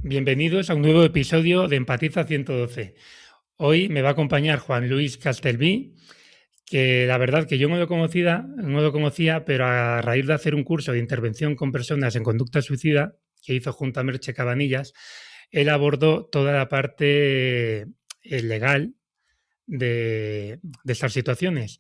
Bienvenidos a un nuevo episodio de Empatiza 112. Hoy me va a acompañar Juan Luis Castelví, que la verdad que yo no lo conocía, pero a raíz de hacer un curso de intervención con personas en conducta suicida que hizo junto a Merche Cabanillas, él abordó toda la parte legal de estas situaciones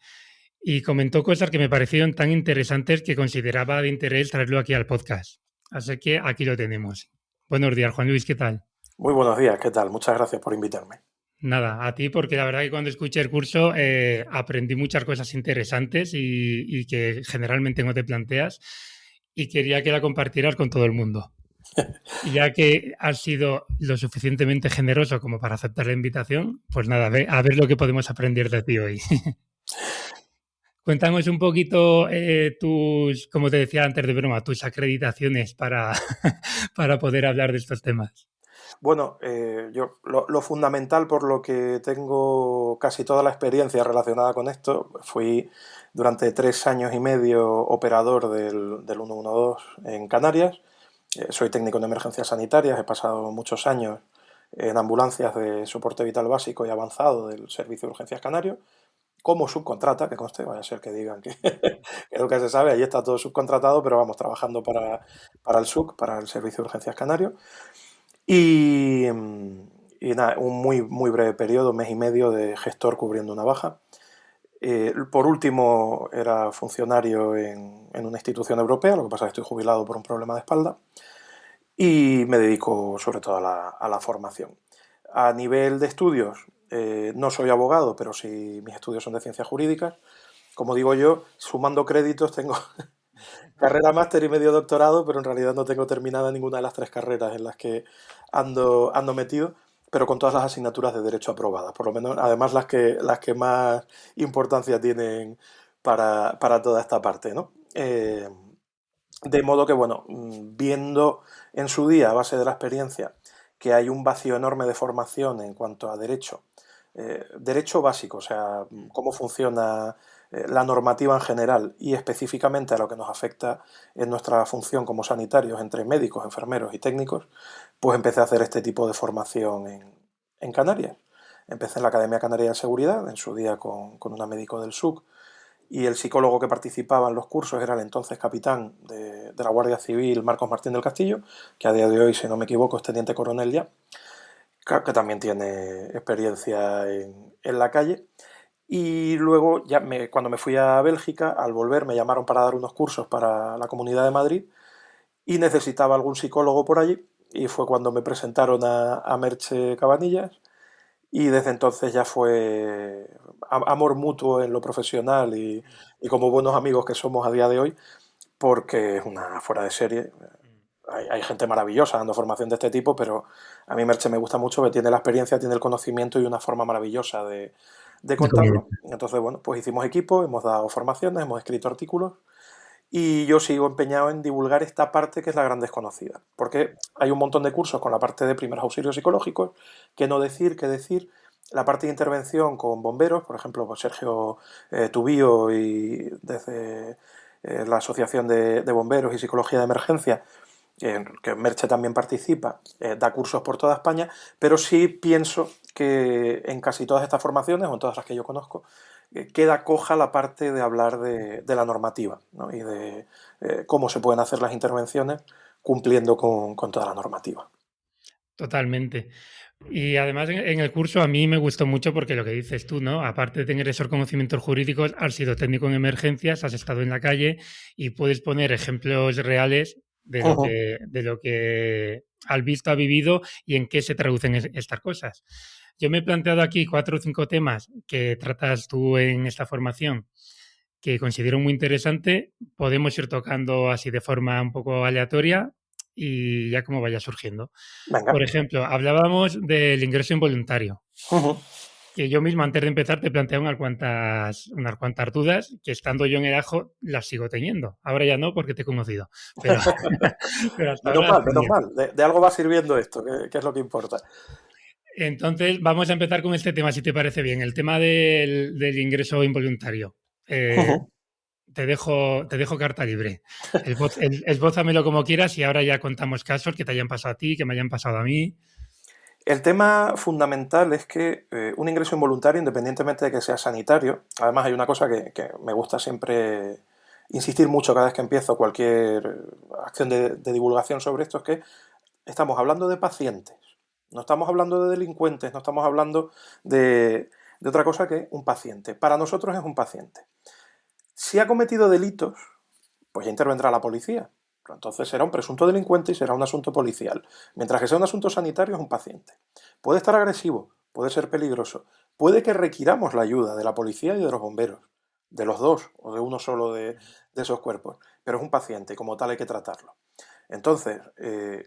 y comentó cosas que me parecieron tan interesantes que consideraba de interés traerlo aquí al podcast. Así que aquí lo tenemos. Buenos días, Juan Luis, ¿qué tal? Muy buenos días, ¿qué tal? Muchas gracias por invitarme. Nada, a ti porque la verdad que cuando escuché el curso aprendí muchas cosas interesantes y que generalmente no te planteas y quería que la compartieras con todo el mundo. Y ya que has sido lo suficientemente generoso como para aceptar la invitación, pues nada, a ver lo que podemos aprender de ti hoy. Cuéntanos un poquito como te decía antes de broma, tus acreditaciones para, para poder hablar de estos temas. Bueno, yo lo fundamental por lo que tengo casi toda la experiencia relacionada con esto, fui durante 3 años y medio operador del 112 en Canarias. Soy técnico en emergencias sanitarias, he pasado muchos años en ambulancias de soporte vital básico y avanzado del Servicio de Urgencias Canario, como subcontrata, que conste, vaya a ser que digan que nunca se sabe, ahí está todo subcontratado, pero vamos, trabajando para el SUC, para el Servicio de Urgencias Canario. Y, y nada, un muy breve periodo, mes y medio de gestor cubriendo una baja. Por último, era funcionario en una institución europea, lo que pasa es que estoy jubilado por un problema de espalda y me dedico sobre todo a la formación. A nivel de estudios, no soy abogado, pero sí mis estudios son de ciencias jurídicas. Como digo yo, sumando créditos tengo carrera, máster y medio doctorado, pero en realidad no tengo terminada ninguna de las 3 carreras en las que ando metido, pero con todas las asignaturas de derecho aprobadas, por lo menos, además las que más importancia tienen para toda esta parte, ¿no? De modo que, bueno, viendo en su día, a base de la experiencia, que hay un vacío enorme de formación en cuanto a derecho, derecho básico, o sea, cómo funciona la normativa en general y específicamente a lo que nos afecta en nuestra función como sanitarios entre médicos, enfermeros y técnicos, pues empecé a hacer este tipo de formación en Canarias. Empecé en la Academia Canaria de Seguridad, en su día con una médico del SUC, y el psicólogo que participaba en los cursos era el entonces capitán de la Guardia Civil, Marcos Martín del Castillo, que a día de hoy, si no me equivoco, es teniente coronel ya, que también tiene experiencia en la calle. Y luego, cuando me fui a Bélgica, al volver me llamaron para dar unos cursos para la Comunidad de Madrid y necesitaba algún psicólogo por allí. Y fue cuando me presentaron a Merche Cabanillas y desde entonces ya fue amor mutuo en lo profesional y como buenos amigos que somos a día de hoy, porque es una fuera de serie. Hay gente maravillosa dando formación de este tipo, pero a mí Merche me gusta mucho, que tiene la experiencia, tiene el conocimiento y una forma maravillosa de De comunicación. contarlo. Entonces, bueno, pues hicimos equipo, hemos dado formaciones, hemos escrito artículos y yo sigo empeñado en divulgar esta parte que es la gran desconocida. Porque hay un montón de cursos con la parte de primeros auxilios psicológicos, que no decir, que decir. La parte de intervención con bomberos, por ejemplo, pues Sergio Tubío y desde la Asociación de Bomberos y Psicología de Emergencia, que Merche también participa, da cursos por toda España, pero sí pienso que en casi todas estas formaciones, o en todas las que yo conozco, queda coja la parte de hablar de la normativa, ¿no? Y de cómo se pueden hacer las intervenciones cumpliendo con toda la normativa. Totalmente. Y además en el curso a mí me gustó mucho porque lo que dices tú, ¿no? Aparte de tener esos conocimientos jurídicos, has sido técnico en emergencias, has estado en la calle y puedes poner ejemplos reales de lo que has visto, has vivido y en qué se traducen estas cosas. Yo me he planteado aquí 4 o 5 temas que tratas tú en esta formación que considero muy interesante. Podemos ir tocando así de forma un poco aleatoria y ya como vaya surgiendo. Por Venga. ejemplo, hablábamos del ingreso involuntario, que yo mismo antes de empezar te planteé unas cuantas dudas que estando yo en el ajo las sigo teniendo. Ahora ya no porque te he conocido, pero, pero hasta ahora las Menos tenía. mal. De algo va sirviendo esto, que es lo que importa. Entonces, vamos a empezar con este tema, si te parece bien, el tema del ingreso involuntario. Eh, te dejo carta libre. Esbózamelo como quieras y ahora ya contamos casos que te hayan pasado a ti, que me hayan pasado a mí. El tema fundamental es que un ingreso involuntario, independientemente de que sea sanitario, además hay una cosa que me gusta siempre insistir mucho cada vez que empiezo cualquier acción de divulgación sobre esto, es que estamos hablando de pacientes, no estamos hablando de delincuentes, no estamos hablando de otra cosa que un paciente. Para nosotros es un paciente. Si ha cometido delitos, pues ya intervendrá la policía. Entonces será un presunto delincuente y será un asunto policial. Mientras que sea un asunto sanitario, es un paciente. Puede estar agresivo, puede ser peligroso, puede que requiramos la ayuda de la policía y de los bomberos, de los dos o de uno solo de esos cuerpos, pero es un paciente y como tal hay que tratarlo. Entonces,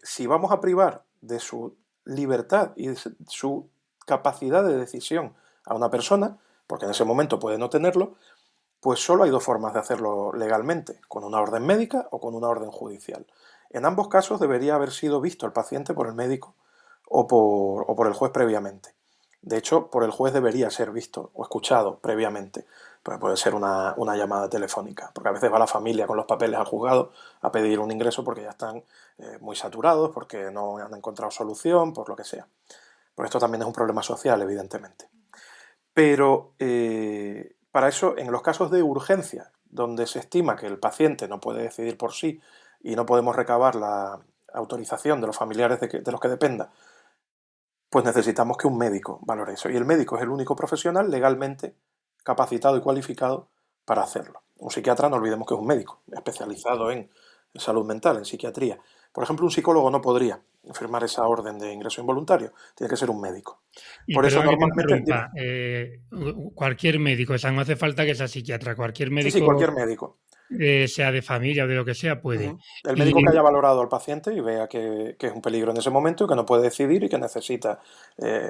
si vamos a privar de su libertad y de su capacidad de decisión a una persona, porque en ese momento puede no tenerlo, pues solo hay dos formas de hacerlo legalmente, con una orden médica o con una orden judicial. En ambos casos debería haber sido visto el paciente por el médico o por el juez previamente. De hecho, por el juez debería ser visto o escuchado previamente. Pues puede ser una llamada telefónica, porque a veces va la familia con los papeles al juzgado a pedir un ingreso porque ya están muy saturados, porque no han encontrado solución, por lo que sea. Pues esto también es un problema social, evidentemente. Pero para eso, en los casos de urgencia, donde se estima que el paciente no puede decidir por sí y no podemos recabar la autorización de los familiares de los que dependa, pues necesitamos que un médico valore eso. Y el médico es el único profesional legalmente capacitado y cualificado para hacerlo. Un psiquiatra, no olvidemos que es un médico especializado en salud mental, en psiquiatría. Por ejemplo, un psicólogo no podría firmar esa orden de ingreso involuntario, tiene que ser un médico. Y Por eso perdona que te normalmente... Dime. interrumpa, cualquier médico, o sea, no hace falta que sea psiquiatra, cualquier Sí, sí, médico, cualquier médico. sea de familia o de lo que sea, puede. Ujú. El Y médico que haya valorado al paciente y vea que es un peligro en ese momento y que no puede decidir y que necesita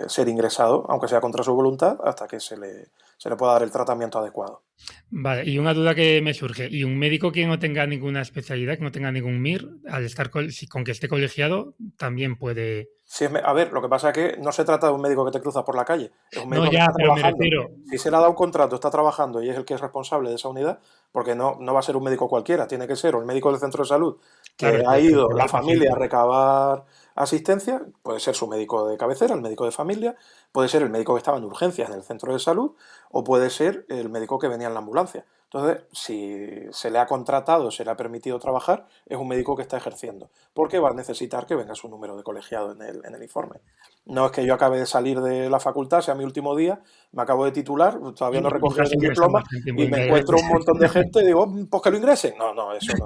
ser ingresado, aunque sea contra su voluntad, hasta que se le pueda dar el tratamiento adecuado. vale, y una duda que me surge, ¿y un médico que no tenga ninguna especialidad, que no tenga ningún MIR, al estar con que esté colegiado, también puede? Si a ver, lo que pasa es que no se trata de un médico que te cruza por la calle, es un No, médico que ya, está pero me trabajando. refiero, Si se le ha dado un contrato, está trabajando y es el que es responsable de esa unidad, porque no va a ser un médico cualquiera, tiene que ser o el médico del centro de salud claro, que el ha que ido va la al familia a paciente. recabar asistencia, puede ser su médico de cabecera, el médico de familia, puede ser el médico que estaba en urgencias en el centro de salud o puede ser el médico que venía en la ambulancia. Entonces, si se le ha contratado, se le ha permitido trabajar, es un médico que está ejerciendo, porque va a necesitar que venga su número de colegiado en el informe. No es que yo acabe de salir de la facultad, sea mi último día, me acabo de titular, todavía no he Y recogido estás el ingresando diploma a gente y me involuntaria. encuentro un montón de gente y digo, pues que lo ingresen. No,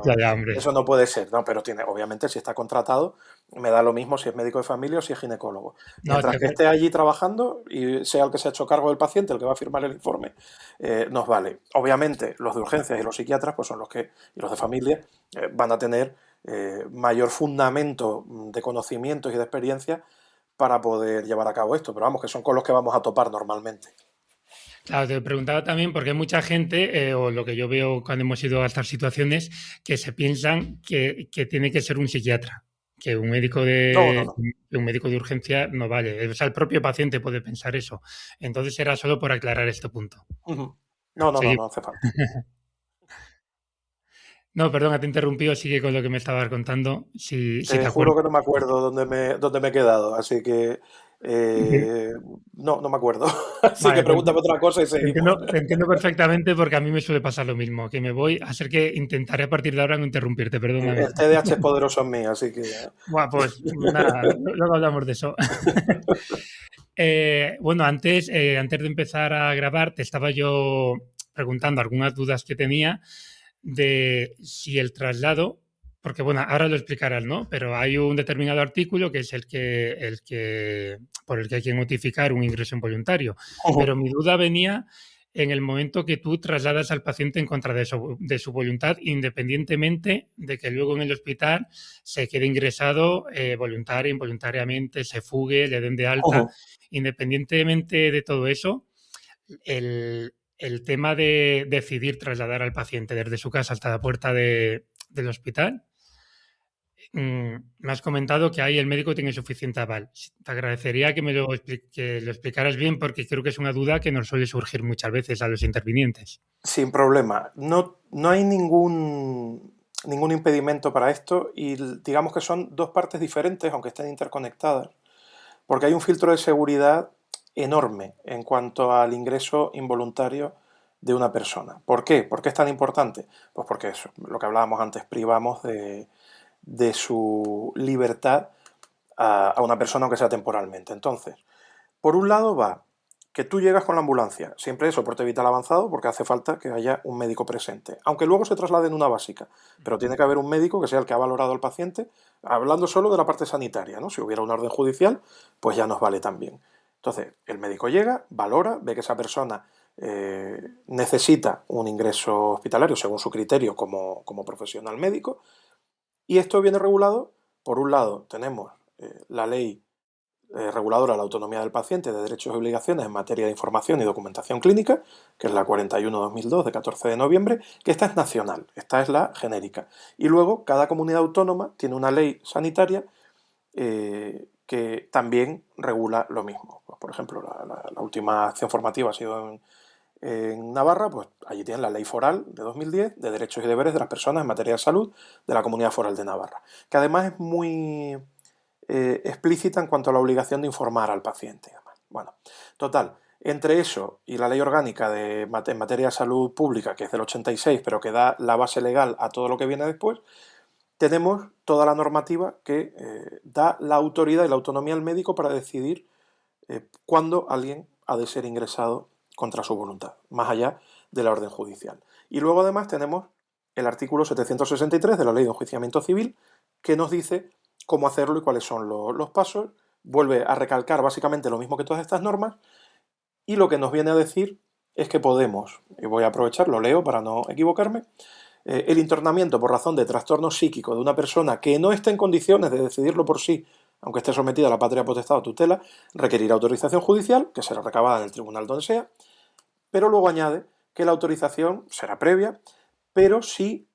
Ya, ya, hombre. eso no puede ser, no, pero tiene, obviamente, si está contratado, me da lo mismo si es médico de familia o si es ginecólogo. No, Mientras que esté allí trabajando y sea el que se ha hecho cargo del paciente, el que va a firmar el informe, nos vale. Obviamente, los de urgencias y los psiquiatras, pues son los que, y los de familia, van a tener mayor fundamento de conocimientos y de experiencia para poder llevar a cabo esto, pero vamos, que son con los que vamos a topar normalmente. claro, te preguntaba también porque hay mucha gente, o lo que yo veo cuando hemos ido a estas situaciones, que se piensan que tiene que ser un psiquiatra, que No, no, no. un médico de urgencia no vale. O sea, el propio paciente puede pensar eso. Entonces era solo por aclarar este punto. Ujú. No, Seguimos. no hace falta. No, perdona, te he interrumpido, sigue con lo que me estabas contando, si Te te juro acuerdas. que no me acuerdo dónde me he quedado, así que eh, no me acuerdo. Así que Vale, pues pregúntame otra cosa y seguimos. te entiendo perfectamente porque a mí me suele pasar lo mismo, que me voy a ser que intentaré a partir de ahora no interrumpirte, perdóname. El TDAH es poderoso en mí, así que... Buah, pues nada, luego hablamos de eso. Bueno, antes de empezar a grabar, te estaba yo preguntando algunas dudas que tenía de si el traslado, porque bueno, ahora lo explicarás, ¿no? Pero hay un determinado artículo que es por el que hay que notificar un ingreso involuntario. Pero mi duda venía en el momento que tú trasladas al paciente en contra de su voluntad, independientemente de que luego en el hospital se quede ingresado voluntaria, involuntariamente, se fugue, le den de alta. Independientemente de todo eso, el tema de decidir trasladar al paciente desde su casa hasta la puerta del hospital, me has comentado que ahí el médico tiene suficiente aval. Te agradecería que lo explicaras bien porque creo que es una duda que nos suele surgir muchas veces a los intervinientes. Sin problema. No, No hay ningún impedimento para esto y digamos que son dos partes diferentes, aunque estén interconectadas, porque hay un filtro de seguridad enorme en cuanto al ingreso involuntario de una persona. ¿Por qué? ¿Por qué es tan importante? Pues porque eso, lo que hablábamos antes, privamos de su libertad a una persona, aunque sea temporalmente. Entonces, por un lado va que tú llegas con la ambulancia, siempre es soporte vital avanzado porque hace falta que haya un médico presente, aunque luego se traslade en una básica, pero tiene que haber un médico que sea el que ha valorado al paciente, hablando solo de la parte sanitaria, ¿no? Si hubiera una orden judicial, pues ya nos vale también. Entonces, el médico llega, valora, ve que esa persona necesita un ingreso hospitalario según su criterio como profesional médico, y esto viene regulado, por un lado tenemos la ley reguladora de la autonomía del paciente de derechos y obligaciones en materia de información y documentación clínica, que es la 41-2002 de 14 de noviembre, que esta es nacional, esta es la genérica. Y luego cada comunidad autónoma tiene una ley sanitaria que también regula lo mismo. Pues, por ejemplo, la última acción formativa ha sido en Navarra, pues allí tienen la ley foral de 2010 de derechos y deberes de las personas en materia de salud de la Comunidad Foral de Navarra, que además es muy explícita en cuanto a la obligación de informar al paciente. Bueno, total, entre eso y la ley orgánica en materia de salud pública, que es del 86, pero que da la base legal a todo lo que viene después, tenemos toda la normativa que da la autoridad y la autonomía al médico para decidir cuándo alguien ha de ser ingresado contra su voluntad, más allá de la orden judicial. Y luego además tenemos el artículo 763 de la Ley de Enjuiciamiento Civil, que nos dice cómo hacerlo y cuáles son los pasos. Vuelve a recalcar básicamente lo mismo que todas estas normas, y lo que nos viene a decir es que podemos, y voy a aprovechar, lo leo para no equivocarme, el internamiento por razón de trastorno psíquico de una persona que no esté en condiciones de decidirlo por sí, aunque esté sometida a la patria potestad o tutela, requerirá autorización judicial, que será recabada en el tribunal donde sea, pero luego añade que la autorización será previa, pero si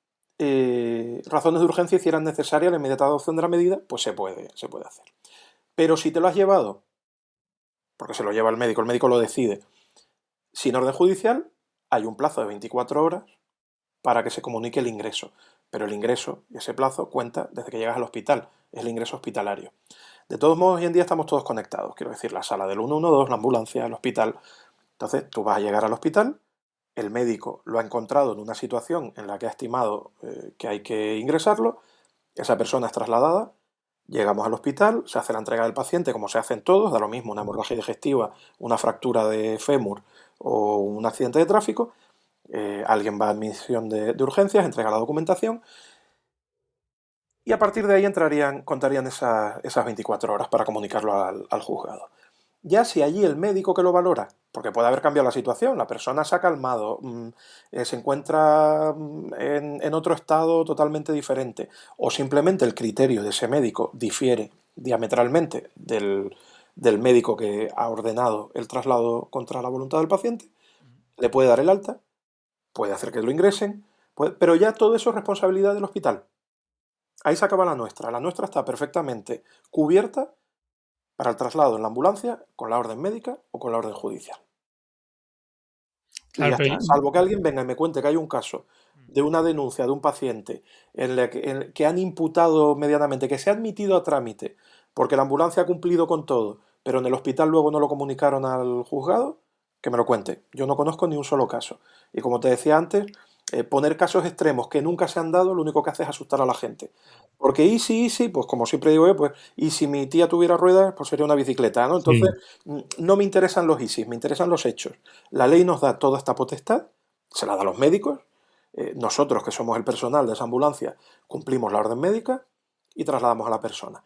razones de urgencia hicieran necesaria la inmediata adopción de la medida, pues se puede hacer. Pero si te lo has llevado, porque se lo lleva el médico lo decide, sin orden judicial, hay un plazo de 24 horas para que se comunique el ingreso. Pero el ingreso y ese plazo cuenta desde que llegas al hospital, es el ingreso hospitalario. De todos modos, hoy en día estamos todos conectados, quiero decir, la sala del 112, la ambulancia, el hospital. Entonces, tú vas a llegar al hospital, el médico lo ha encontrado en una situación en la que ha estimado que hay que ingresarlo, esa persona es trasladada, llegamos al hospital, se hace la entrega del paciente como se hacen todos, da lo mismo una hemorragia digestiva, una fractura de fémur o un accidente de tráfico, alguien va a admisión de urgencias, entrega la documentación y a partir de ahí contarían esas 24 horas para comunicarlo al juzgado. Ya si allí el médico que lo valora, porque puede haber cambiado la situación, la persona se ha calmado, se encuentra en otro estado totalmente diferente, o simplemente el criterio de ese médico difiere diametralmente del médico que ha ordenado el traslado contra la voluntad del paciente, le puede dar el alta, puede hacer que lo ingresen, pero ya todo eso es responsabilidad del hospital. Ahí se acaba la nuestra. La nuestra está perfectamente cubierta para el traslado en la ambulancia con la orden médica o con la orden judicial. Y Claro, ya pero está. Salvo que alguien venga y me cuente que hay un caso de una denuncia de un paciente en que han imputado medianamente, que se ha admitido a trámite porque la ambulancia ha cumplido con todo, pero en el hospital luego no lo comunicaron al juzgado, que me lo cuente. Yo no conozco ni un solo caso. Y como te decía antes, poner casos extremos que nunca se han dado, lo único que hace es asustar a la gente. Porque easy, pues como siempre digo yo, pues, y si mi tía tuviera ruedas, pues sería una bicicleta, ¿no? Entonces, sí. no me interesan los easy, me interesan los hechos. La ley nos da toda esta potestad, se la da a los médicos, nosotros que somos el personal de esa ambulancia, cumplimos la orden médica y trasladamos a la persona.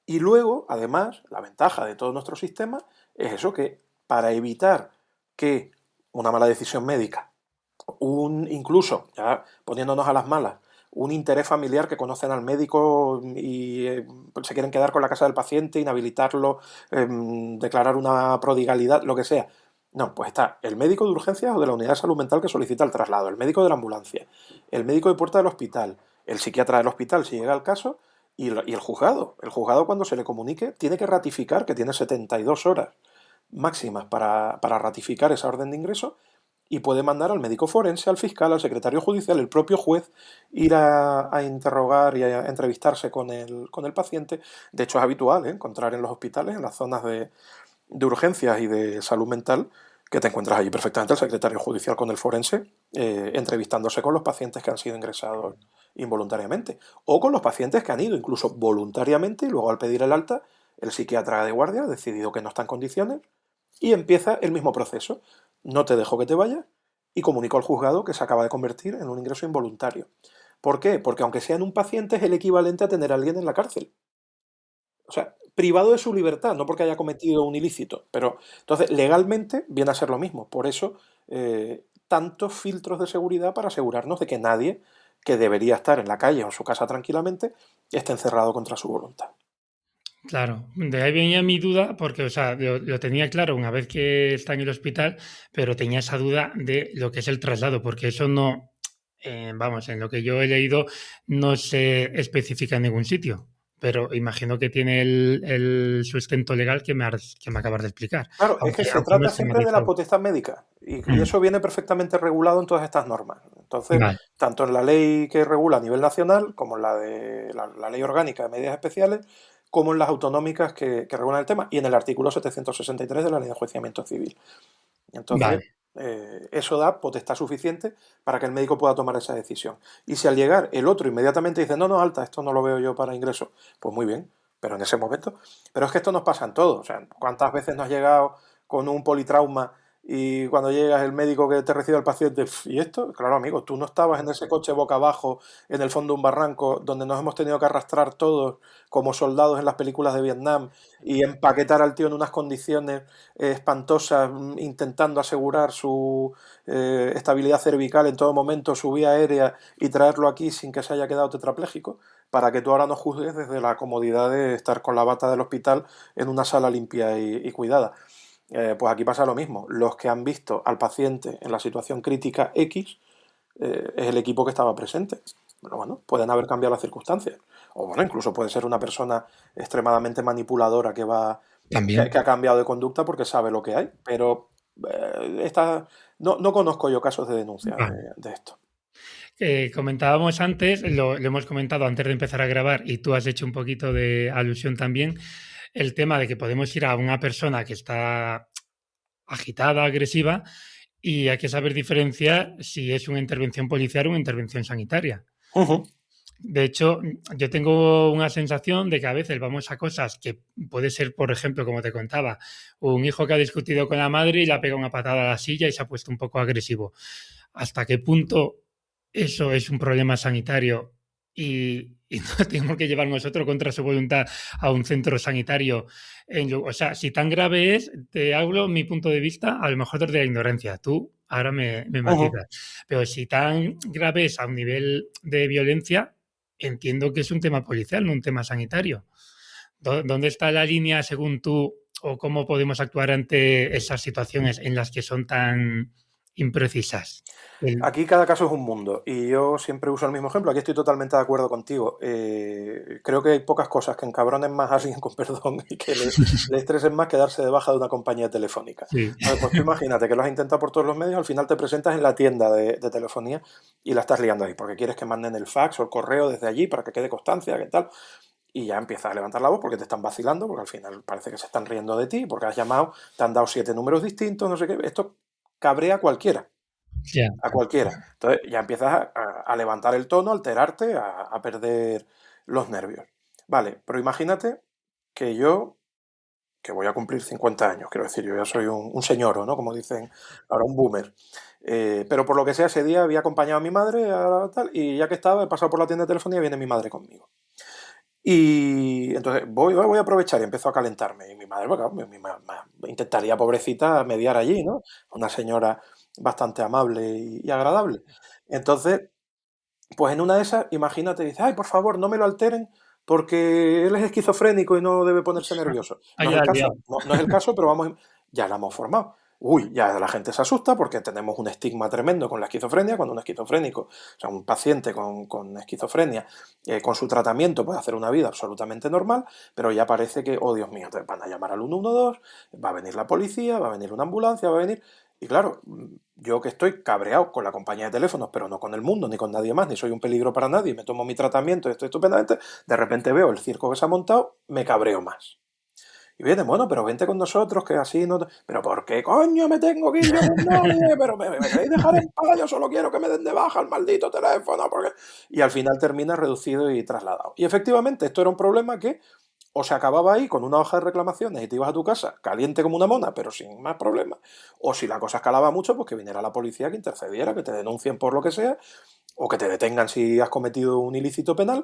Y luego, además, la ventaja de todo nuestro sistema es eso que para evitar que una mala decisión médica, incluso, ya poniéndonos a las malas, un interés familiar que conocen al médico y se quieren quedar con la casa del paciente, inhabilitarlo, declarar una prodigalidad, lo que sea. No, pues está el médico de urgencias o de la unidad de salud mental que solicita el traslado, el médico de la ambulancia, el médico de puerta del hospital, el psiquiatra del hospital si llega el caso y el juzgado. El juzgado cuando se le comunique tiene que ratificar que tiene 72 horas máximas para ratificar esa orden de ingreso y puede mandar al médico forense, al fiscal, al secretario judicial, el propio juez, ir a interrogar y a entrevistarse con el paciente. De hecho, es habitual encontrar en los hospitales, en las zonas de urgencias y de salud mental, que te encuentras allí perfectamente el secretario judicial con el forense, entrevistándose con los pacientes que han sido ingresados involuntariamente, o con los pacientes que han ido incluso voluntariamente y luego al pedir el alta, el psiquiatra de guardia ha decidido que no está en condiciones y empieza el mismo proceso. No te dejo que te vayas y comunico al juzgado que se acaba de convertir en un ingreso involuntario. ¿Por qué? Porque aunque sea en un paciente es el equivalente a tener a alguien en la cárcel. O sea, privado de su libertad, no porque haya cometido un ilícito. Pero entonces, legalmente viene a ser lo mismo. Por eso, tantos filtros de seguridad para asegurarnos de que nadie que debería estar en la calle o en su casa tranquilamente esté encerrado contra su voluntad. Claro, de ahí venía mi duda, porque, o sea, lo tenía claro una vez que está en el hospital, pero tenía esa duda de lo que es el traslado, porque eso no, vamos, en lo que yo he leído no se especifica en ningún sitio, pero imagino que tiene el sustento legal que me acabas de explicar, Claro, es que se aunque no trata esté siempre de la matizado. potestad médica y Mm, eso viene perfectamente regulado en todas estas normas. Entonces, vale, tanto en la ley que regula a nivel nacional, como en la de la ley orgánica de medidas especiales, como en las autonómicas que regulan el tema, y en el artículo 763 de la ley de enjuiciamiento civil. Entonces, vale, eso da potestad suficiente para que el médico pueda tomar esa decisión. Y si al llegar el otro inmediatamente dice, no, no, alta, esto no lo veo yo para ingreso, pues muy bien, pero en ese momento. Pero es que esto nos pasa en todo. O sea, ¿cuántas veces nos has llegado con un politrauma y cuando llegas el médico que te recibe al paciente, ¿y esto? Claro, amigo, tú no estabas en ese coche boca abajo en el fondo de un barranco donde nos hemos tenido que arrastrar todos como soldados en las películas de Vietnam y empaquetar al tío en unas condiciones espantosas, intentando asegurar su estabilidad cervical en todo momento, su vía aérea y traerlo aquí sin que se haya quedado tetrapléjico, para que tú ahora nos juzgues desde la comodidad de estar con la bata del hospital en una sala limpia y cuidada. Pues aquí pasa lo mismo. Los que han visto al paciente en la situación crítica X es el equipo que estaba presente. Pero bueno, pueden haber cambiado las circunstancias. O bueno, incluso puede ser una persona extremadamente manipuladora que también. ha cambiado de conducta porque sabe lo que hay. Pero no conozco yo casos de denuncia Vale. de esto. Comentábamos antes, lo hemos comentado antes de empezar a grabar y tú has hecho un poquito de alusión también, el tema de que podemos ir a una persona que está agitada, agresiva, y hay que saber diferenciar si es una intervención policial o una intervención sanitaria. Uh -huh. De hecho, yo tengo una sensación de que a veces vamos a cosas que puede ser, por ejemplo, como te contaba, un hijo que ha discutido con la madre y le ha pegado una patada a la silla y se ha puesto un poco agresivo. ¿Hasta qué punto eso es un problema sanitario y no tenemos que llevar nosotros contra su voluntad a un centro sanitario? O sea, si tan grave es, te hablo mi punto de vista, a lo mejor desde la ignorancia. Tú ahora me Uh -huh. matizas. Pero si tan grave es a un nivel de violencia, entiendo que es un tema policial, no un tema sanitario. ¿Dónde está la línea, según tú, o cómo podemos actuar ante esas situaciones en las que son tan imprecisas? Aquí cada caso es un mundo y yo siempre uso el mismo ejemplo. Aquí estoy totalmente de acuerdo contigo. Creo que hay pocas cosas que encabronen más a alguien con perdón y que le estresen más que darse de baja de una compañía telefónica. Sí, Entonces, pues tú imagínate que lo has intentado por todos los medios, al final te presentas en la tienda de telefonía y la estás liando ahí porque quieres que manden el fax o el correo desde allí para que quede constancia, que tal. Y ya empiezas a levantar la voz porque te están vacilando, porque al final parece que se están riendo de ti, porque has llamado, te han dado 7 números distintos, no sé qué. Esto cabrea a cualquiera, ya. a cualquiera. Entonces ya empiezas a levantar el tono, a alterarte, a perder los nervios. Vale, pero imagínate que yo, que voy a cumplir 50 años, quiero decir, yo ya soy un señoro, ¿no? Como dicen ahora, un boomer. Pero por lo que sea, ese día había acompañado a mi madre tal, y ya que estaba, he pasado por la tienda de telefonía y viene mi madre conmigo. Y entonces voy a aprovechar y empiezo a calentarme. Y mi madre, bueno, claro, intentaría, pobrecita, mediar allí, ¿no? Una señora bastante amable y agradable. Entonces, pues en una de esas, imagínate, dice, ay, por favor, no me lo alteren porque él es esquizofrénico y no debe ponerse nervioso. Ah, No es ya, el ya. caso, no es el caso, pero vamos, ya la hemos formado. Uy, ya la gente se asusta porque tenemos un estigma tremendo con la esquizofrenia, cuando un esquizofrénico, o sea, un paciente con esquizofrenia, con su tratamiento puede hacer una vida absolutamente normal, pero ya parece que, oh Dios mío, te van a llamar al 112, va a venir la policía, va a venir una ambulancia, va a venir... Y claro, yo que estoy cabreado con la compañía de teléfonos, pero no con el mundo, ni con nadie más, ni soy un peligro para nadie, me tomo mi tratamiento, estoy estupendamente, de repente veo el circo que se ha montado, me cabreo más. Y viene, bueno, pero vente con nosotros, que así no... Pero ¿por qué coño me tengo que ir yo con nadie? Pero me queréis dejar en paz, yo solo quiero que me den de baja el maldito teléfono. Porque... Y al final termina reducido y trasladado. Y efectivamente, esto era un problema que o se acababa ahí con una hoja de reclamaciones y te ibas a tu casa caliente como una mona, pero sin más problemas. O si la cosa escalaba mucho, pues que viniera la policía, que intercediera, que te denuncien por lo que sea, o que te detengan si has cometido un ilícito penal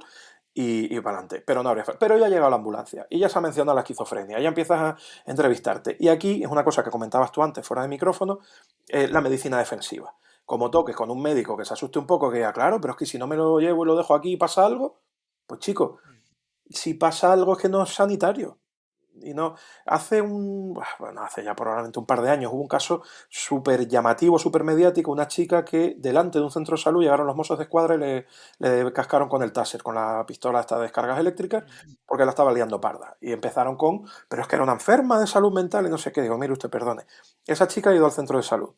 y para adelante. Pero no habría. Pero ya ha llegado la ambulancia y ya se ha mencionado la esquizofrenia, ya empiezas a entrevistarte. Y aquí es una cosa que comentabas tú antes, fuera de micrófono, la medicina defensiva. Como toques con un médico que se asuste un poco, que diga, claro, pero es que si no me lo llevo y lo dejo aquí y pasa algo, pues chico, si pasa algo es que no es sanitario. Y no, hace ya probablemente un par de años hubo un caso súper llamativo, súper mediático, una chica que delante de un centro de salud llegaron los Mossos de Escuadra y le cascaron con el taser, con la pistola esta de descargas eléctricas, porque la estaba liando parda. Y empezaron con, pero es que era una enferma de salud mental y no sé qué. Digo, mire usted, perdone. Esa chica ha ido al centro de salud.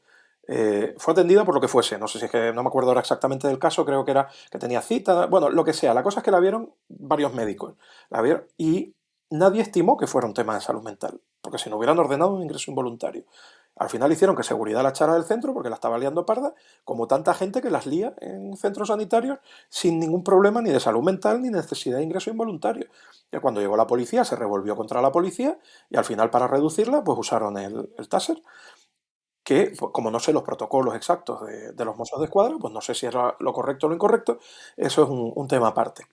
Fue atendida por lo que fuese, no sé si es que no me acuerdo ahora exactamente del caso, creo que era que tenía cita, bueno, lo que sea, la cosa es que la vieron varios médicos, la vieron y nadie estimó que fuera un tema de salud mental, porque si no hubieran ordenado un ingreso involuntario. Al final hicieron que seguridad la echara del centro porque la estaba liando parda, como tanta gente que las lía en centros sanitarios sin ningún problema ni de salud mental ni necesidad de ingreso involuntario. Ya cuando llegó la policía se revolvió contra la policía y al final para reducirla pues usaron el taser, que pues, como no sé los protocolos exactos de los Mossos de Escuadra, pues no sé si era lo correcto o lo incorrecto, eso es un tema aparte.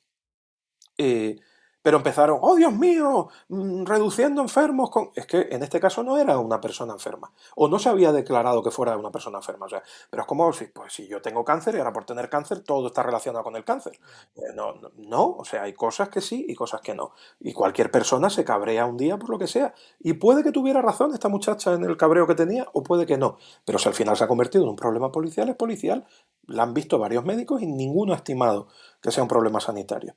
Eh, pero empezaron, oh Dios mío, reduciendo enfermos con... Es que en este caso no era una persona enferma, o no se había declarado que fuera una persona enferma, o sea, pero es como si, pues, si yo tengo cáncer y ahora por tener cáncer todo está relacionado con el cáncer. No, no, no, o sea, hay cosas que sí y cosas que no. Y cualquier persona se cabrea un día por lo que sea. Y puede que tuviera razón esta muchacha en el cabreo que tenía, o puede que no. Pero si al final se ha convertido en un problema policial, es policial. La han visto varios médicos y ninguno ha estimado que sea un problema sanitario.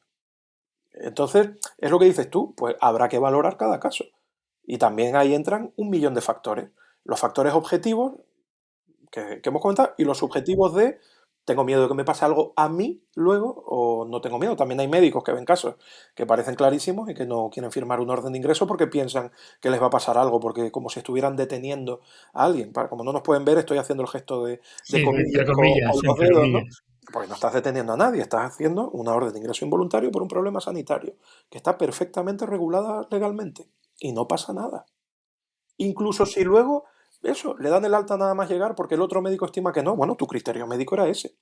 Entonces, es lo que dices tú, pues habrá que valorar cada caso. Y también ahí entran un millón de factores. Los factores objetivos que hemos comentado y los subjetivos de tengo miedo de que me pase algo a mí luego o no tengo miedo. También hay médicos que ven casos que parecen clarísimos y que no quieren firmar un orden de ingreso porque piensan que les va a pasar algo, porque como si estuvieran deteniendo a alguien. Como no nos pueden ver, estoy haciendo el gesto de Sí, comillas con los entre dedos, ¿no? comillas. Porque no estás deteniendo a nadie, estás haciendo una orden de ingreso involuntario por un problema sanitario que está perfectamente regulada legalmente y no pasa nada. Incluso si luego, eso, le dan el alta nada más llegar porque el otro médico estima que no, bueno, tu criterio médico era ese.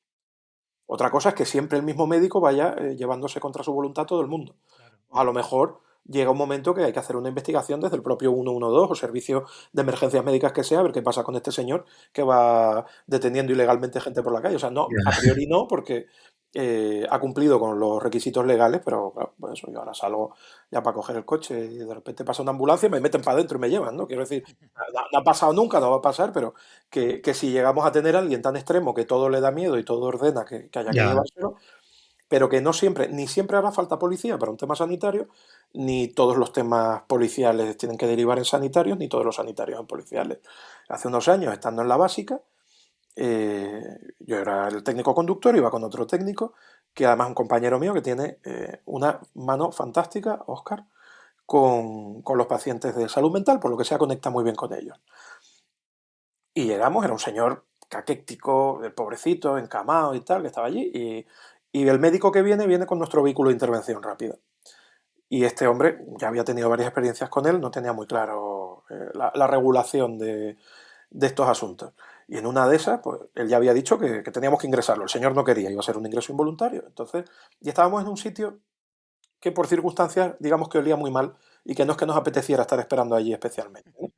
Otra cosa es que siempre el mismo médico vaya llevándose contra su voluntad todo el mundo. Claro. A lo mejor llega un momento que hay que hacer una investigación desde el propio 112 o servicio de emergencias médicas que sea, a ver qué pasa con este señor que va deteniendo ilegalmente gente por la calle. O sea, no, a Ya. priori no, porque ha cumplido con los requisitos legales, pero claro, pues eso, yo ahora salgo ya para coger el coche y de repente pasa una ambulancia y me meten para adentro y me llevan, ¿no? Quiero decir, no ha pasado nunca, no va a pasar, pero que si llegamos a tener a alguien tan extremo que todo le da miedo y todo ordena que haya que Ya. llevárselo, pero que no siempre, ni siempre hará falta policía para un tema sanitario, ni todos los temas policiales tienen que derivar en sanitarios, ni todos los sanitarios en policiales. Hace unos años, estando en la básica, yo era el técnico conductor, iba con otro técnico, que además es un compañero mío que tiene una mano fantástica, Oscar, con los pacientes de salud mental, por lo que se conecta muy bien con ellos. Y llegamos, era un señor caquéctico, el pobrecito, encamado y tal, que estaba allí, y el médico que viene con nuestro vehículo de intervención rápida. Y este hombre ya había tenido varias experiencias con él, no tenía muy claro la regulación de estos asuntos. Y en una de esas, pues él ya había dicho que teníamos que ingresarlo. El señor no quería, iba a ser un ingreso involuntario. Entonces, y estábamos en un sitio que por circunstancias, digamos que olía muy mal y que no es que nos apeteciera estar esperando allí especialmente, ¿no?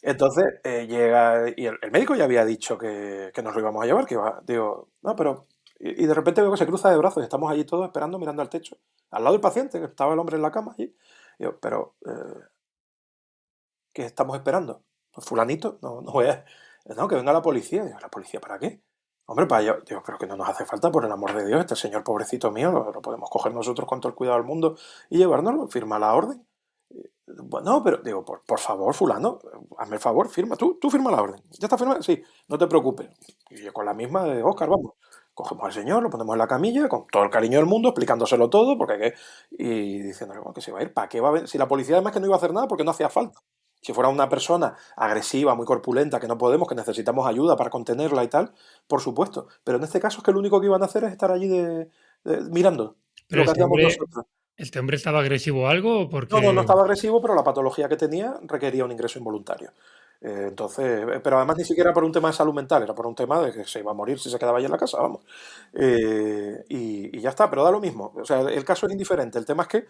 Entonces llega, y el médico ya había dicho que nos lo íbamos a llevar, que iba, digo, no, pero... Y de repente veo que se cruza de brazos y estamos allí todos esperando, mirando al techo, al lado del paciente, que estaba el hombre en la cama allí. Digo, pero, ¿qué estamos esperando? Pues fulanito, no voy a... No, que venga la policía. Digo, ¿la policía para qué? Hombre, para yo, digo, creo que no nos hace falta, por el amor de Dios, este señor pobrecito mío, lo podemos coger nosotros con todo el cuidado del mundo y llevárnoslo, firma la orden. Bueno, pero digo, por favor, fulano, hazme el favor, firma, tú firma la orden. ¿Ya está firmada? Sí, no te preocupes. Y yo con la misma de Óscar, vamos. Cogemos al señor, lo ponemos en la camilla, con todo el cariño del mundo, explicándoselo todo, porque y diciéndole, bueno, que se va a ir, ¿para qué va a venir? Si la policía además que no iba a hacer nada porque no hacía falta. Si fuera una persona agresiva, muy corpulenta, que no podemos, que necesitamos ayuda para contenerla y tal, por supuesto. Pero en este caso es que lo único que iban a hacer es estar allí mirando Pero lo que hacíamos nosotros. ¿este hombre estaba agresivo o algo? No, no, no Porque... estaba agresivo, pero la patología que tenía requería un ingreso involuntario. Pero además ni siquiera por un tema de salud mental, era por un tema de que se iba a morir si se quedaba ahí en la casa, vamos. Y ya está, pero da lo mismo. O sea, el caso es indiferente. El tema es que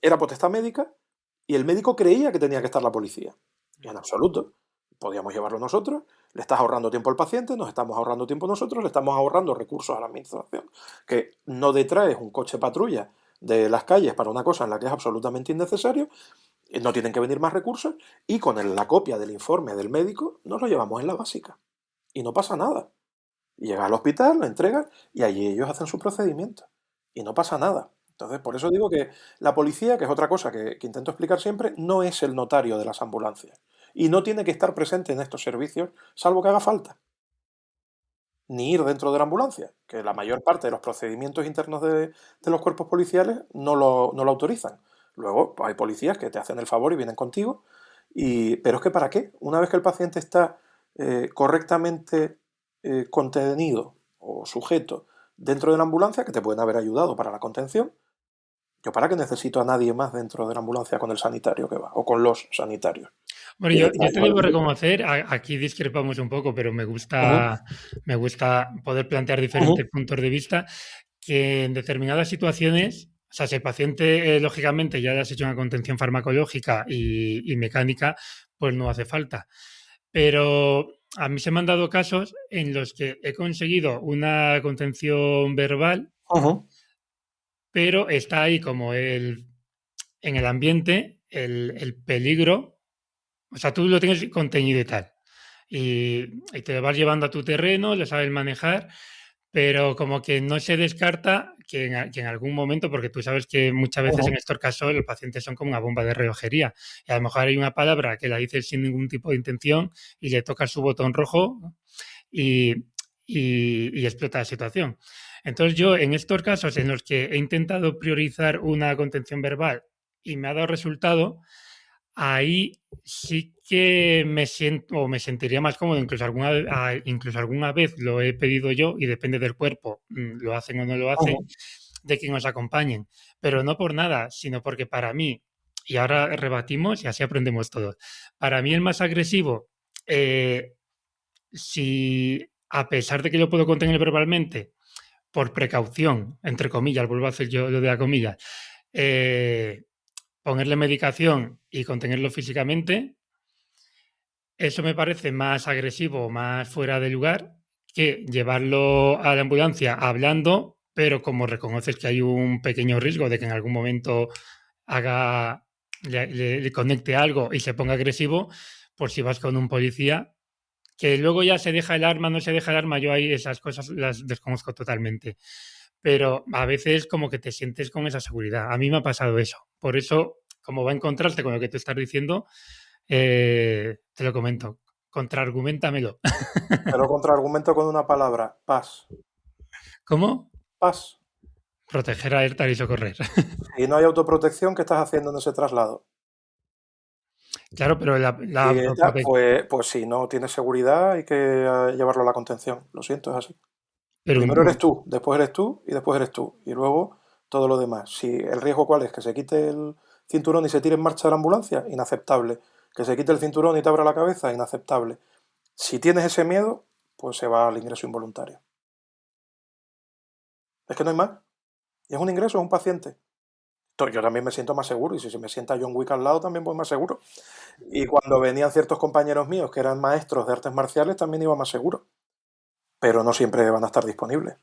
era potestad médica y el médico creía que tenía que estar la policía. Y en absoluto. Podíamos llevarlo nosotros, le estás ahorrando tiempo al paciente, nos estamos ahorrando tiempo nosotros, le estamos ahorrando recursos a la administración, que no detraes un coche patrulla de las calles para una cosa en la que es absolutamente innecesario, no tienen que venir más recursos, y con la copia del informe del médico nos lo llevamos en la básica. Y no pasa nada. Llega al hospital, lo entregan y allí ellos hacen su procedimiento. Y no pasa nada. Entonces, por eso digo que la policía, que es otra cosa que intento explicar siempre, no es el notario de las ambulancias. Y no tiene que estar presente en estos servicios, salvo que haga falta. Ni ir dentro de la ambulancia, que la mayor parte de los procedimientos internos de los cuerpos policiales no lo autorizan. Luego hay policías que te hacen el favor y vienen contigo, pero es que ¿para qué? Una vez que el paciente está correctamente contenido o sujeto dentro de la ambulancia, que te pueden haber ayudado para la contención, ¿yo para qué necesito a nadie más dentro de la ambulancia con el sanitario que va? O con los sanitarios. Bueno, Y yo te debo reconocer, aquí discrepamos un poco, pero Ujú, me gusta poder plantear diferentes ujú, puntos de vista, que en determinadas situaciones, o sea, si el paciente, lógicamente, ya le has hecho una contención farmacológica y mecánica, pues no hace falta. Pero a mí se me han dado casos en los que he conseguido una contención verbal, ujú. pero está ahí como en el ambiente el peligro, o sea, tú lo tienes contenido y tal. Y te lo vas llevando a tu terreno, lo sabes manejar, pero como que no se descarta que en algún momento, porque tú sabes que muchas veces en Ujú. estos casos los pacientes son como una bomba de relojería, y a lo mejor hay una palabra que la dices sin ningún tipo de intención y le tocas su botón rojo, ¿no? y, y explota la situación. Entonces yo en estos casos en los que he intentado priorizar una contención verbal y me ha dado resultado, ahí sí que me siento o me sentiría más cómodo, incluso alguna vez lo he pedido yo y depende del cuerpo, lo hacen o no lo hacen, Ujú. de que nos acompañen, pero no por nada, sino porque para mí, y ahora rebatimos y así aprendemos todos, para mí el más agresivo, eh, si a pesar de que lo puedo contener verbalmente, por precaución, entre comillas, vuelvo a hacer yo lo de la comilla, eh, ponerle medicación y contenerlo físicamente, eso me parece más agresivo, más fuera de lugar, que llevarlo a la ambulancia hablando, pero como reconoces que hay un pequeño riesgo de que en algún momento haga, le conecte algo y se ponga agresivo, por si vas con un policía, que luego ya se deja el arma, no se deja el arma, yo ahí esas cosas las desconozco totalmente. Pero a veces como que te sientes con esa seguridad. A mí me ha pasado eso. Por eso, como va a encontrarte con lo que tú estás diciendo, te lo comento. Contraargumentamelo. Pero contraargumento con una palabra, paz. ¿Cómo? Paz. Proteger, alertar y socorrer. Si no hay autoprotección, ¿qué estás haciendo en ese traslado? Claro, pero Y pues si no tienes seguridad, hay que llevarlo a la contención. Lo siento, es así. pero Primero eres tú, después eres tú y después eres tú. Y luego todo lo demás. Si el riesgo cuál es, que se quite el cinturón y se tire en marcha la ambulancia, inaceptable. Que se quite el cinturón y te abra la cabeza, inaceptable. Si tienes ese miedo, pues se va al ingreso involuntario. Es que no hay más. Y es un ingreso, es un paciente. Yo también me siento más seguro y si se me sienta John Wick al lado también voy más seguro. Y cuando venían ciertos compañeros míos que eran maestros de artes marciales también iba más seguro, pero no siempre van a estar disponibles.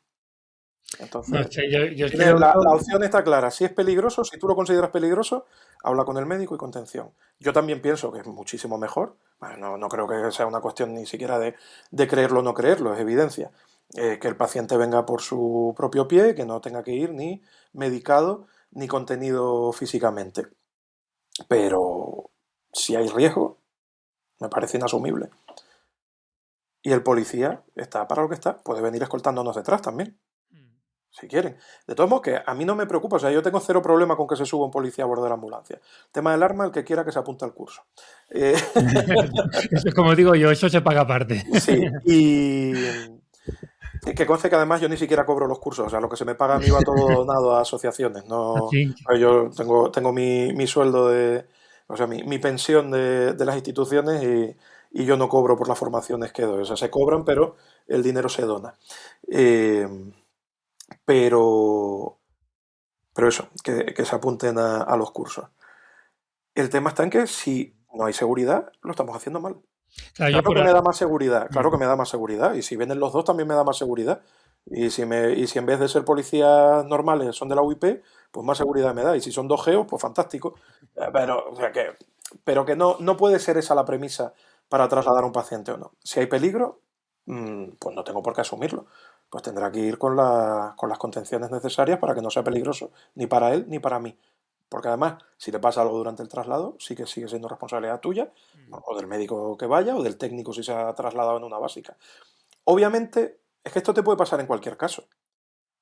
no Entonces, sé, yo tiene, creo... la opción está clara. Si es peligroso, si tú lo consideras peligroso, habla con el médico y contención. Yo también pienso que es muchísimo mejor. Bueno, no creo que sea una cuestión ni siquiera de creerlo o no creerlo, es evidencia. Que el paciente venga por su propio pie, que no tenga que ir ni medicado ni contenido físicamente. pero si hay riesgo, me parece inasumible. Y el policía está para lo que está, puede venir escoltándonos detrás también, si quieren. De todos modos, que a mí no me preocupa, o sea, yo tengo cero problema con que se suba un policía a bordo de la ambulancia. El tema del arma, el que quiera que se apunte al curso. Eh, Eso es como digo yo, eso se paga aparte. sí, y que conste que además yo ni siquiera cobro los cursos, o sea, lo que se me paga a mí va todo donado a asociaciones, no, Así. yo tengo mi sueldo o sea, mi pensión de las instituciones y yo no cobro por las formaciones que doy, o sea, se cobran, pero el dinero se dona. Eh, pero, pero eso, que se apunten a los cursos. El tema está en que si no hay seguridad, lo estamos haciendo mal. Claro, yo Claro por que me ahí. da más seguridad, claro que me da más seguridad. Y si vienen los dos también me da más seguridad. Y si en vez de ser policías normales son de la UIP, pues más seguridad me da. Y si son dos geos, pues fantástico. Pero, o sea pero que no puede ser esa la premisa para trasladar a un paciente o no. Si hay peligro, pues no tengo por qué asumirlo. Pues tendrá que ir con las contenciones necesarias para que no sea peligroso ni para él ni para mí. Porque además, si le pasa algo durante el traslado, sí que sigue siendo responsabilidad tuya, o del médico que vaya, o del técnico si se ha trasladado en una básica. Obviamente, es que esto te puede pasar en cualquier caso.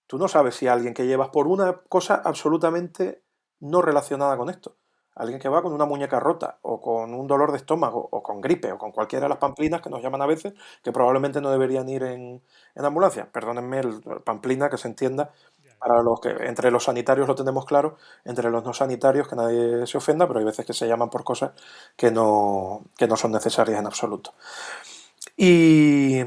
Tú no sabes si alguien que llevas por una cosa absolutamente no relacionada con esto. Alguien que va con una muñeca rota, o con un dolor de estómago, o con gripe, o con cualquiera de las pamplinas que nos llaman a veces, que probablemente no deberían ir en ambulancia. Perdónenme el pamplina, que se entienda, para los que entre los sanitarios lo tenemos claro, entre los no sanitarios que nadie se ofenda, pero hay veces que se llaman por cosas que no son necesarias en absoluto. Y,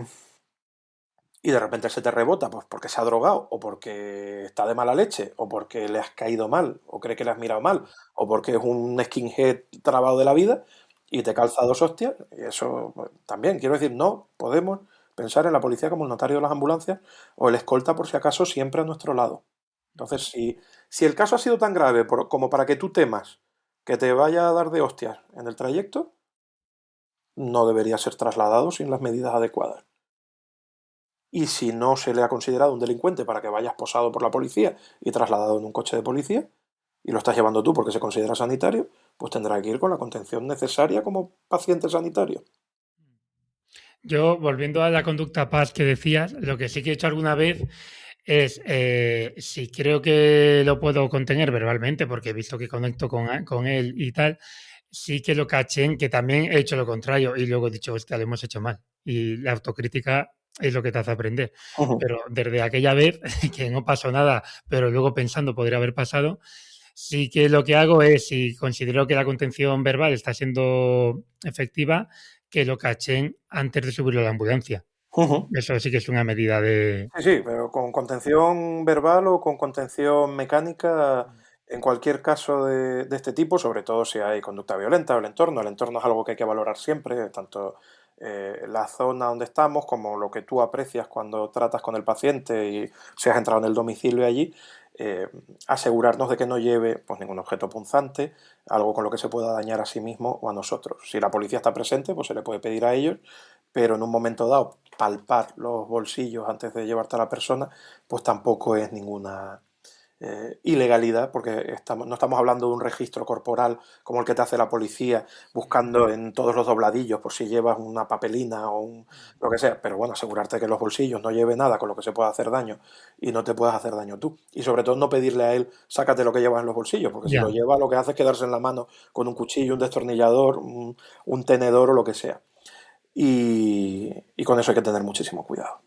y de repente se te rebota, pues porque se ha drogado, o porque está de mala leche, o porque le has caído mal, o cree que le has mirado mal, o porque es un skinhead trabado de la vida, y te calza dos hostias, y eso pues, también, quiero decir, no podemos pensar en la policía como el notario de las ambulancias, o el escolta por si acaso siempre a nuestro lado. Entonces, si el caso ha sido tan grave como para que tú temas que te vaya a dar de hostias en el trayecto, no debería ser trasladado sin las medidas adecuadas. Y si no se le ha considerado un delincuente para que vayas posado por la policía y trasladado en un coche de policía, y lo estás llevando tú porque se considera sanitario, pues tendrá que ir con la contención necesaria como paciente sanitario. Yo, volviendo a la conducta PAS que decías, lo que sí que he hecho alguna vez es, si creo que lo puedo contener verbalmente, porque he visto que conecto con él y tal, sí que lo caché en que también he hecho lo contrario y luego he dicho, hostia, lo hemos hecho mal. Y la autocrítica es lo que te hace aprender. Ujú, Pero desde aquella vez, que no pasó nada, pero luego pensando podría haber pasado, sí que lo que hago es, si considero que la contención verbal está siendo efectiva, que lo cachen antes de subirlo a la ambulancia. ujú. Eso sí que es una medida de... Sí, sí, pero con contención verbal o con contención mecánica, en cualquier caso de este tipo, sobre todo si hay conducta violenta o el entorno es algo que hay que valorar siempre, tanto la zona donde estamos como lo que tú aprecias cuando tratas con el paciente y si has entrado en el domicilio allí, eh, asegurarnos de que no lleve pues, ningún objeto punzante, algo con lo que se pueda dañar a sí mismo o a nosotros. Si la policía está presente, pues se le puede pedir a ellos, pero en un momento dado palpar los bolsillos antes de llevarte a la persona, pues tampoco es ninguna ilegalidad, porque no estamos hablando de un registro corporal como el que te hace la policía, buscando en todos los dobladillos por si llevas una papelina lo que sea, pero bueno, asegurarte que los bolsillos no lleve nada con lo que se pueda hacer daño y no te puedas hacer daño tú. Y sobre todo no pedirle a él, sácate lo que llevas en los bolsillos, porque si lo Ya. lleva lo que hace es quedarse en la mano con un cuchillo, un destornillador, un tenedor o lo que sea. Y con eso hay que tener muchísimo cuidado.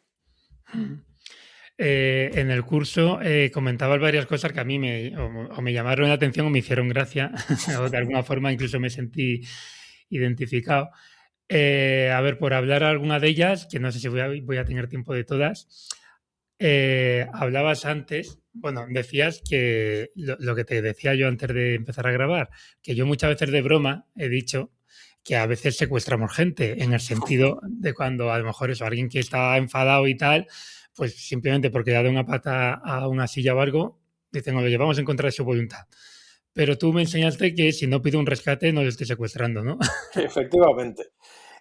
En el curso comentabas varias cosas que a mí o me llamaron la atención o me hicieron gracia, o de alguna forma incluso me sentí identificado. A ver, por hablar alguna de ellas, que no sé si voy a tener tiempo de todas, hablabas antes, bueno, decías que lo que te decía yo antes de empezar a grabar, que yo muchas veces de broma he dicho que a veces secuestramos gente, en el sentido de cuando a lo mejor eso, alguien que está enfadado y tal, pues simplemente porque le ha dado una pata a una silla o algo, dicen, o lo llevamos en contra de su voluntad. Pero tú me enseñaste que si no pido un rescate no lo estoy secuestrando, ¿no? Efectivamente.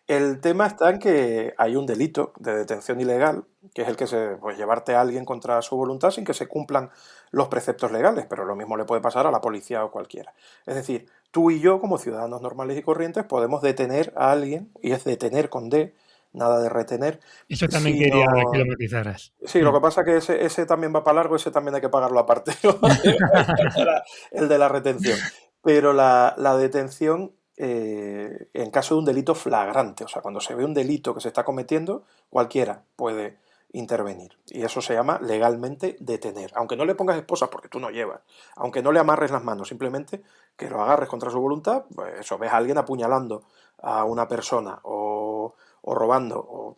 El tema está en que hay un delito de detención ilegal, que es el que pues llevarte a alguien contra su voluntad sin que se cumplan los preceptos legales, pero lo mismo le puede pasar a la policía o cualquiera. Es decir, tú y yo, como ciudadanos normales y corrientes, podemos detener a alguien, y es detener con D, nada de retener, Eso también quería que lo sino... matizaras. Sí, lo que pasa es que ese también va para largo, ese también hay que pagarlo aparte, el de la retención. Pero la detención, en caso de un delito flagrante, o sea, cuando se ve un delito que se está cometiendo, cualquiera puede intervenir. Y eso se llama legalmente detener. Aunque no le pongas esposas porque tú no llevas, aunque no le amarres las manos, simplemente que lo agarres contra su voluntad, pues eso, ves a alguien apuñalando a una persona o robando o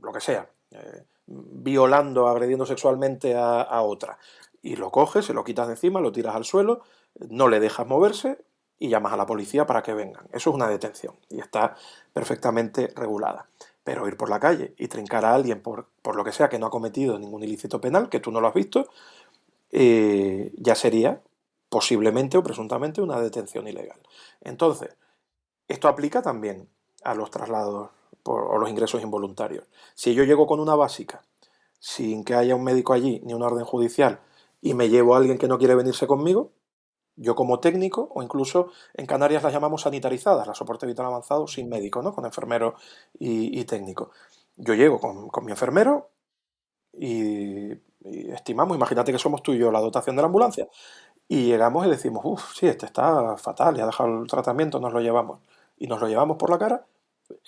lo que sea. Violando, agrediendo sexualmente a otra. Y lo coges, se lo quitas de encima, lo tiras al suelo, no le dejas moverse y llamas a la policía para que vengan. Eso es una detención y está perfectamente regulada. Pero ir por la calle y trincar a alguien por lo que sea que no ha cometido ningún ilícito penal, que tú no lo has visto, ya sería posiblemente o presuntamente una detención ilegal. Entonces, esto aplica también a los traslados o los ingresos involuntarios. Si yo llego con una básica sin que haya un médico allí ni una orden judicial y me llevo a alguien que no quiere venirse conmigo, yo como técnico, o incluso en Canarias las llamamos sanitarizadas, la soporte vital avanzado sin médico, ¿no? Con enfermero y técnico. Yo llego con mi enfermero y estimamos, imagínate que somos tú y yo la dotación de la ambulancia, y llegamos y decimos, uff, sí, este está fatal, y ha dejado el tratamiento, nos lo llevamos. Y nos lo llevamos por la cara,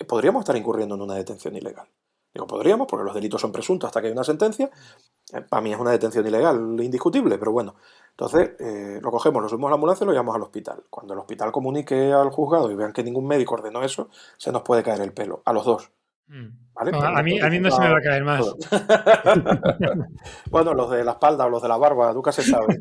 podríamos estar incurriendo en una detención ilegal. Digo, podríamos, porque los delitos son presuntos hasta que hay una sentencia. Para mí es una detención ilegal, indiscutible, pero bueno. Entonces, lo cogemos, lo subimos a la ambulancia y lo llevamos al hospital. Cuando el hospital comunique al juzgado y vean que ningún médico ordenó eso, se nos puede caer el pelo, a los dos, Mm. ¿vale? No, Porque hemos a mí no se me va a participado caer más. todos. Bueno, los de la espalda o los de la barba, nunca se sabe.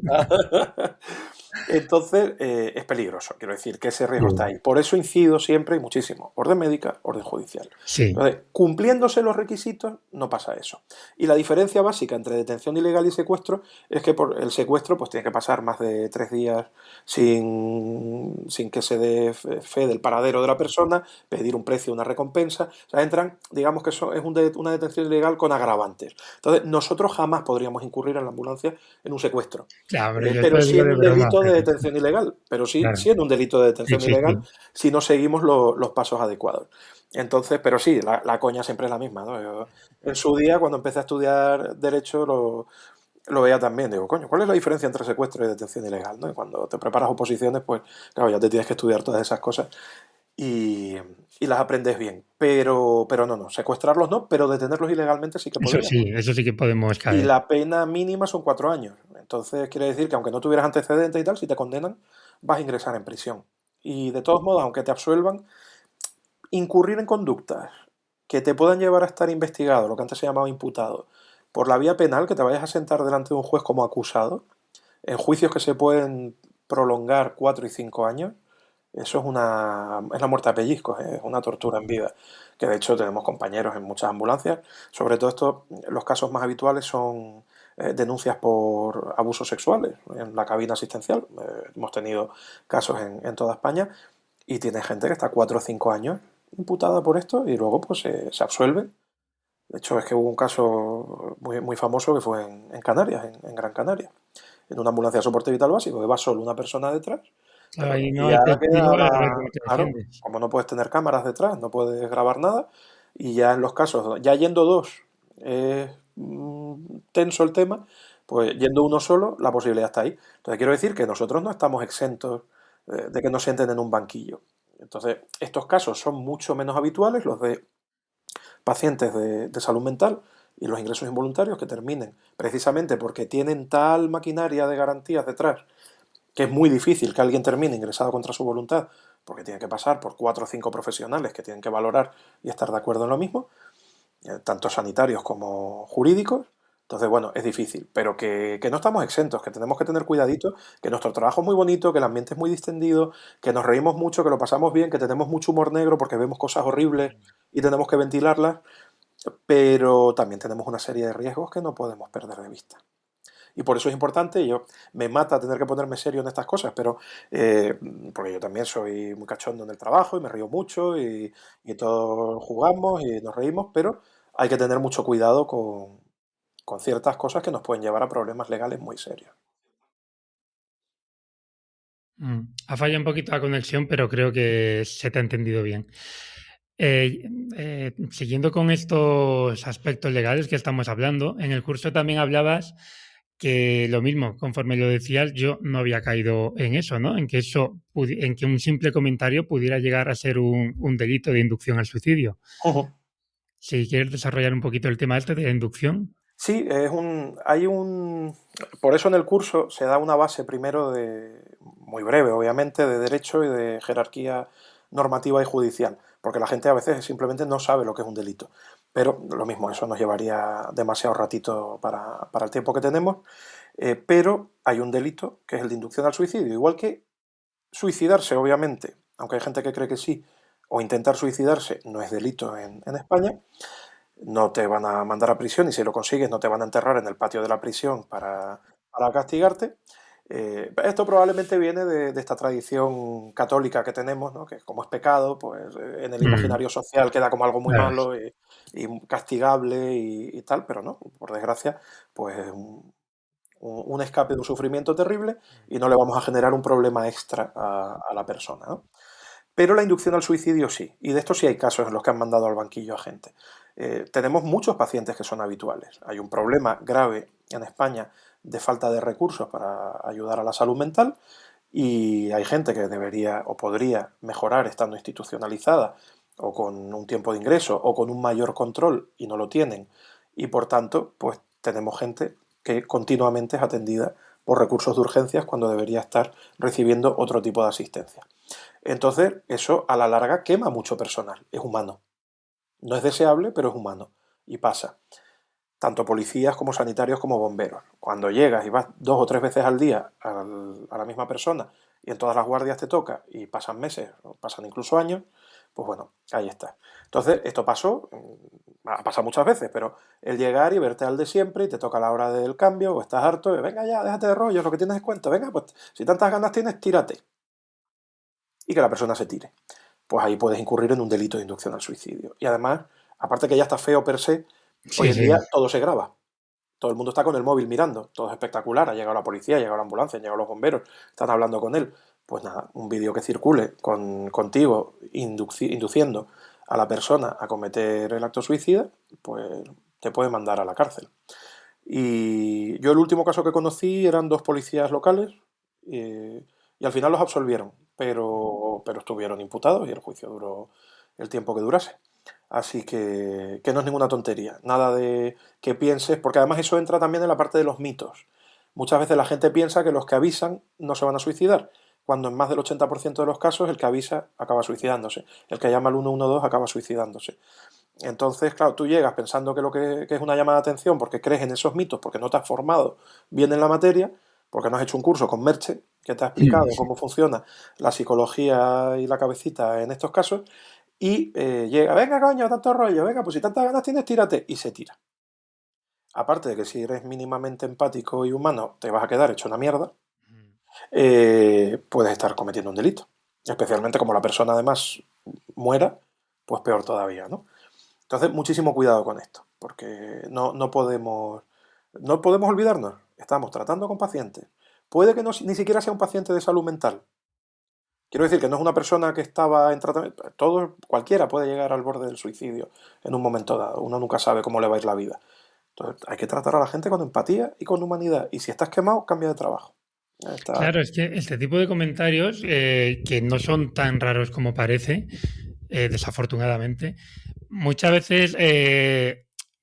Entonces, es peligroso, quiero decir, que ese riesgo está ahí. Por eso incido siempre y muchísimo, orden médica, orden judicial. Sí, Entonces, cumpliéndose los requisitos, no pasa eso. Y la diferencia básica entre detención ilegal y secuestro es que por el secuestro pues tiene que pasar más de 3 días sin que se dé fe del paradero de la persona, pedir un precio, una recompensa. O sea, entran, digamos que eso es una detención ilegal con agravantes. Entonces, nosotros jamás podríamos incurrir en la ambulancia en un secuestro, claro, hombre, yo pero te sí digo en de un broma, delito de pero detención ilegal, pero sí, claro. sí en un delito de Sí, detención sí, ilegal sí. si no seguimos los pasos adecuados. Entonces, pero sí, la coña siempre es la misma, ¿no? Yo, en su día, cuando empecé a estudiar Derecho, lo veía también. Digo, coño, ¿cuál es la diferencia entre secuestro y detención ilegal? ¿No? Y cuando te preparas oposiciones, pues, claro, ya te tienes que estudiar todas esas cosas y, y las aprendes bien. Pero no, secuestrarlos no, pero detenerlos ilegalmente sí que podríamos. Eso sí que podemos Y caer. la pena mínima son 4 años. Entonces quiere decir que aunque no tuvieras antecedentes y tal, si te condenan, vas a ingresar en prisión. Y de todos modos, aunque te absuelvan, incurrir en conductas que te puedan llevar a estar investigado, lo que antes se llamaba imputado, por la vía penal, que te vayas a sentar delante de un juez como acusado, en juicios que se pueden prolongar 4 y 5 años, eso es la muerte a pellizcos, es una tortura en vida. Que de hecho tenemos compañeros en muchas ambulancias. Sobre todo esto, los casos más habituales son denuncias por abusos sexuales en la cabina asistencial. Hemos tenido casos en toda España y tiene gente que está 4 o 5 años imputada por esto y luego pues se absuelve. De hecho, es que hubo un caso muy famoso que fue en Canarias, en Gran Canaria, en una ambulancia de soporte vital básico, que va solo una persona detrás, Claro, pero ahí no ya hay testigo, queda a ver cómo te claro, defiendes. como no puedes tener cámaras detrás, no puedes grabar nada, y ya en los casos, ya yendo dos, es tenso el tema, pues yendo uno solo, la posibilidad está ahí. Entonces quiero decir que nosotros no estamos exentos de que nos sienten en un banquillo. Entonces, estos casos son mucho menos habituales, los de pacientes de salud mental y los ingresos involuntarios que terminen precisamente porque tienen tal maquinaria de garantías detrás que es muy difícil que alguien termine ingresado contra su voluntad porque tiene que pasar por 4 o 5 profesionales que tienen que valorar y estar de acuerdo en lo mismo, tanto sanitarios como jurídicos. Entonces, bueno, es difícil, pero que no estamos exentos, que tenemos que tener cuidadito, que nuestro trabajo es muy bonito, que el ambiente es muy distendido, que nos reímos mucho, que lo pasamos bien, que tenemos mucho humor negro porque vemos cosas horribles y tenemos que ventilarlas, pero también tenemos una serie de riesgos que no podemos perder de vista. Y por eso es importante, yo me mata tener que ponerme serio en estas cosas, pero porque yo también soy muy cachondo en el trabajo y me río mucho y todos jugamos y nos reímos, pero hay que tener mucho cuidado con ciertas cosas que nos pueden llevar a problemas legales muy serios. Ha fallado un poquito la conexión, pero creo que se te ha entendido bien. Eh, Siguiendo con estos aspectos legales que estamos hablando, en el curso también hablabas que lo mismo, conforme lo decías, yo no había caído en eso, ¿no? En que en que un simple comentario pudiera llegar a ser un delito de inducción al suicidio. Ujú. Si quieres desarrollar un poquito el tema este de la inducción. Sí, por eso en el curso se da una base primero muy breve, obviamente, de derecho y de jerarquía normativa y judicial, porque la gente a veces simplemente no sabe lo que es un delito. Pero lo mismo, eso nos llevaría demasiado ratito para el tiempo que tenemos. Pero hay un delito que es el de inducción al suicidio, igual que suicidarse, obviamente, aunque hay gente que cree que sí, o intentar suicidarse no es delito en España. No te van a mandar a prisión y si lo consigues no te van a enterrar en el patio de la prisión para castigarte. Esto probablemente viene de esta tradición católica que tenemos, ¿no? Que como es pecado, pues en el Mm, imaginario social queda como algo muy claro. malo y castigable y tal, pero no, por desgracia, pues es un escape de un sufrimiento terrible y no le vamos a generar un problema extra a la persona, ¿no? Pero la inducción al suicidio sí, y de esto sí hay casos en los que han mandado al banquillo a gente. Tenemos muchos pacientes que son habituales. Hay un problema grave en España de falta de recursos para ayudar a la salud mental y hay gente que debería o podría mejorar estando institucionalizada o con un tiempo de ingreso o con un mayor control y no lo tienen. Y por tanto, pues tenemos gente que continuamente es atendida por recursos de urgencias cuando debería estar recibiendo otro tipo de asistencia. Entonces, eso a la larga quema mucho personal, es humano. No es deseable, pero es humano. Y pasa. Tanto policías como sanitarios como bomberos. Cuando llegas y vas 2 o 3 veces al día a la misma persona y en todas las guardias te toca y pasan meses o pasan incluso años, pues bueno, ahí está. Entonces, esto pasó, ha pasado muchas veces, pero el llegar y verte al de siempre y te toca la hora del cambio o estás harto, y, venga ya, déjate de rollos, lo que tienes es cuento, venga, pues si tantas ganas tienes, tírate. Y que la persona se tire, pues ahí puedes incurrir en un delito de inducción al suicidio. Y además, aparte que ya está feo per se, hoy Sí, en sí. día todo se graba. Todo el mundo está con el móvil mirando, todo es espectacular. Ha llegado la policía, ha llegado la ambulancia, han llegado los bomberos, están hablando con él. Pues nada, un vídeo que circule contigo induciendo a la persona a cometer el acto suicida, pues te puede mandar a la cárcel. Y yo el último caso que conocí eran dos policías locales y al final los absolvieron, pero estuvieron imputados y el juicio duró el tiempo que durase. Así que no es ninguna tontería, nada de que pienses, porque además eso entra también en la parte de los mitos. Muchas veces la gente piensa que los que avisan no se van a suicidar, cuando en más del 80% de los casos el que avisa acaba suicidándose, el que llama al 112 acaba suicidándose. Entonces, claro, tú llegas pensando que lo que es una llamada de atención porque crees en esos mitos, porque no te has formado bien en la materia, porque no has hecho un curso con Merche que te ha explicado cómo funciona la psicología y la cabecita en estos casos, y llega, venga coño, tanto rollo, venga, pues si tantas ganas tienes, tírate, y se tira. Aparte de que si eres mínimamente empático y humano, te vas a quedar hecho una mierda, puedes estar cometiendo un delito. Especialmente como la persona además muera, pues peor todavía, ¿no? Entonces, muchísimo cuidado con esto, porque no podemos olvidarnos. Estamos tratando con pacientes. Puede que ni siquiera sea un paciente de salud mental. Quiero decir que no es una persona que estaba en tratamiento. Cualquiera puede llegar al borde del suicidio en un momento dado. Uno nunca sabe cómo le va a ir la vida. Entonces, hay que tratar a la gente con empatía y con humanidad. Y si estás quemado, cambia de trabajo. Ya está. Claro, es que este tipo de comentarios, que no son tan raros como parece, desafortunadamente, muchas veces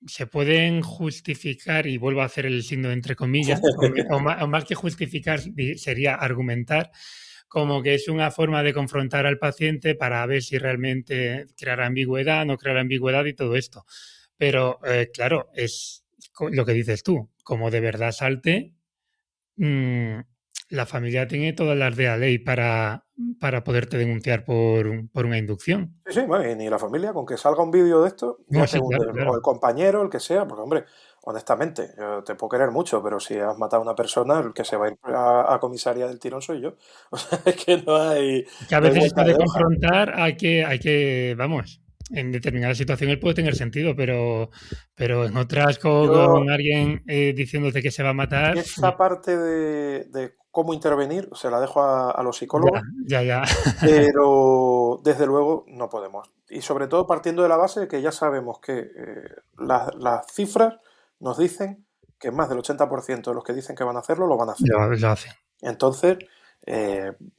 se pueden justificar, y vuelvo a hacer el signo de entre comillas, o más que justificar, sería argumentar, como que es una forma de confrontar al paciente para ver si realmente creará ambigüedad, no creará ambigüedad y todo esto. Pero claro, es lo que dices tú, como de verdad salte, mm, la familia tiene todas las de la ley para poderte denunciar por una inducción. Sí, sí, bueno, y ni la familia, con que salga un vídeo de esto, No, ya te sí, claro, hunde. O claro. el compañero, el que sea, porque hombre, honestamente, yo te puedo querer mucho, pero si has matado a una persona, el que se va a ir a comisaría del tirón soy yo. O sea, es que no hay, Que a no hay veces esto vuelta de de hoja. confrontar vamos, en determinada situación él puede tener sentido, pero en otras Yo con alguien diciéndote que se va a matar, esa parte de cómo intervenir se la dejo a los ya, psicólogos, ya, ya. pero desde luego no podemos. Y sobre todo partiendo de la base de que ya sabemos que las cifras nos dicen que más del 80% de los que dicen que van a hacerlo lo van a hacer. Lo hace. Entonces,